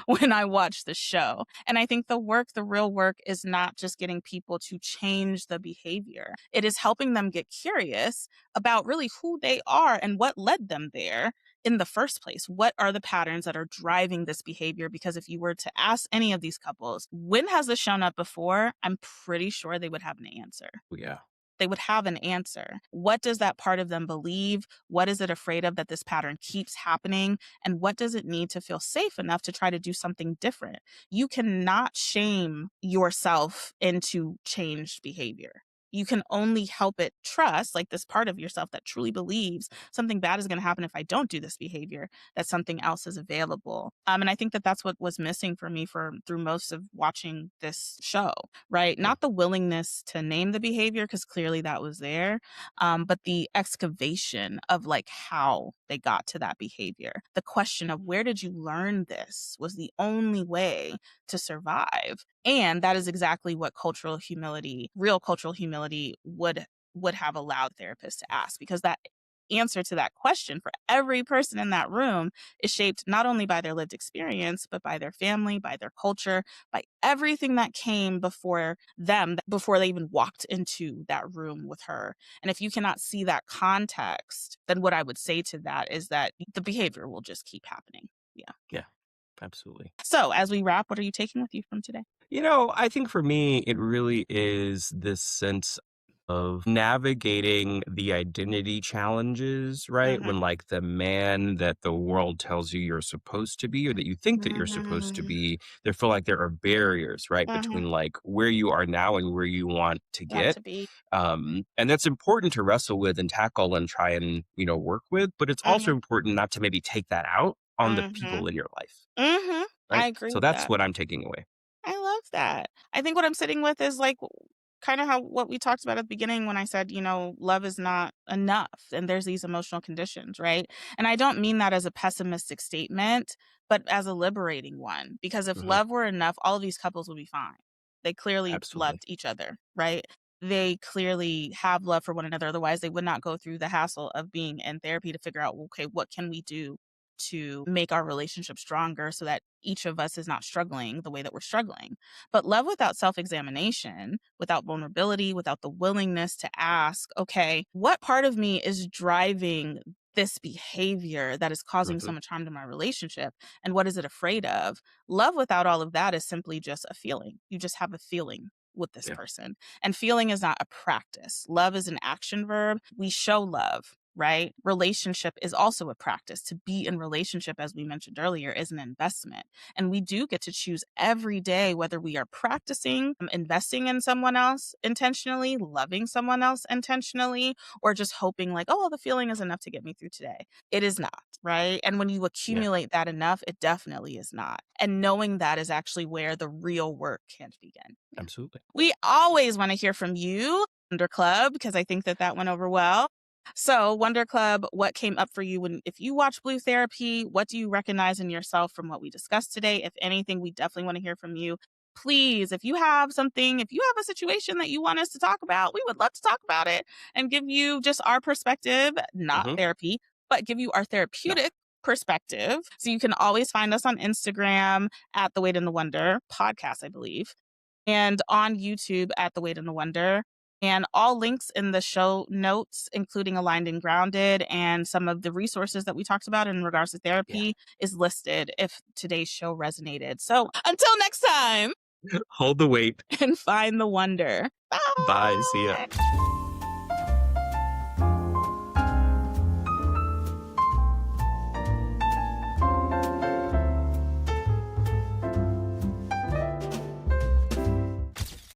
when I watched the show. And I think the real work is not just getting people to change the behavior. It is helping them get curious about really who they are and what led them there in the first place. What are the patterns that are driving this behavior? Because if you were to ask any of these couples, when has this shown up before? I'm pretty sure they would have an answer. Yeah. They would have an answer. What does that part of them believe? What is it afraid of that this pattern keeps happening? And what does it need to feel safe enough to try to do something different? You cannot shame yourself into changed behavior. You can only help it trust, like this part of yourself that truly believes something bad is going to happen if I don't do this behavior, that something else is available. And I think that that's what was missing for me for through most of watching this show, right? Yeah. Not the willingness to name the behavior, because clearly that was there, but the excavation of like how they got to that behavior. The question of where did you learn this was the only way to survive. And that is exactly what cultural humility, real cultural humility would have allowed therapists to ask, because that answer to that question for every person in that room is shaped not only by their lived experience, but by their family, by their culture, by everything that came before them, before they even walked into that room with her. And if you cannot see that context, then what I would say to that is that the behavior will just keep happening. Yeah. Yeah. Absolutely. So as we wrap, what are you taking with you from today? I think for me, it really is this sense of navigating the identity challenges, right? Mhm. When, like, the man that the world tells you you're supposed to be or that you think that you're supposed to Mhm. be, there feel like there are barriers, right? Mhm. Between like where you are now and where you want to Want get. to be. And that's important to wrestle with and tackle and try and, work with. But it's also Mhm. important not to maybe take that out on the Mhm. people in your life, Mhm. I right? agree So with that's that. what I'm taking away. I love that. I think what I'm sitting with is like kind of how what we talked about at the beginning when I said, love is not enough and there's these emotional conditions, right? And I don't mean that as a pessimistic statement, but as a liberating one. Because if Mhm. love were enough, all of these couples would be fine. They clearly Absolutely. loved each other, right? They clearly have love for one another. Otherwise, they would not go through the hassle of being in therapy to figure out, okay, what can we do to make our relationship stronger so that each of us is not struggling the way that we're struggling. But love without self examination, without vulnerability, without the willingness to ask, okay, what part of me is driving this behavior that is causing so Mhm. much harm to my relationship? And what is it afraid of? Love without all of that is simply just a feeling. You just have a feeling with this Yeah. person. And feeling is not a practice. Love is an action verb. We show love, right? Relationship is also a practice. To be in relationship, as we mentioned earlier, is an investment. And we do get to choose every day whether we are practicing investing in someone else intentionally, loving someone else intentionally, or just hoping, like, oh, well, the feeling is enough to get me through today. It is not, right? And when you Yeah. accumulate that enough, it definitely is not. And knowing that is actually where the real work can begin. Yeah. Absolutely. We always want to hear from you, Wonder Club, because I think that that went over well. So, Wonder Club, what came up for you when, if you watch Blue Therapy? What do you recognize in yourself from what we discussed today? If anything, we definitely want to hear from you. Please, if you have something, if you have a situation that you want us to talk about, we would love to talk about it and give you just our perspective, not Mhm. therapy, but give you our No. therapeutic perspective. So you can always find us on Instagram at The Wait and the Wonder podcast, I believe, and on YouTube at The Wait and the Wonder. And all links in the show notes, including Aligned and Grounded and some of the resources that we talked about in regards to Yeah. therapy, is listed if today's show resonated. So until next time, Hold the weight. and find the wonder. Bye. See ya. Bye.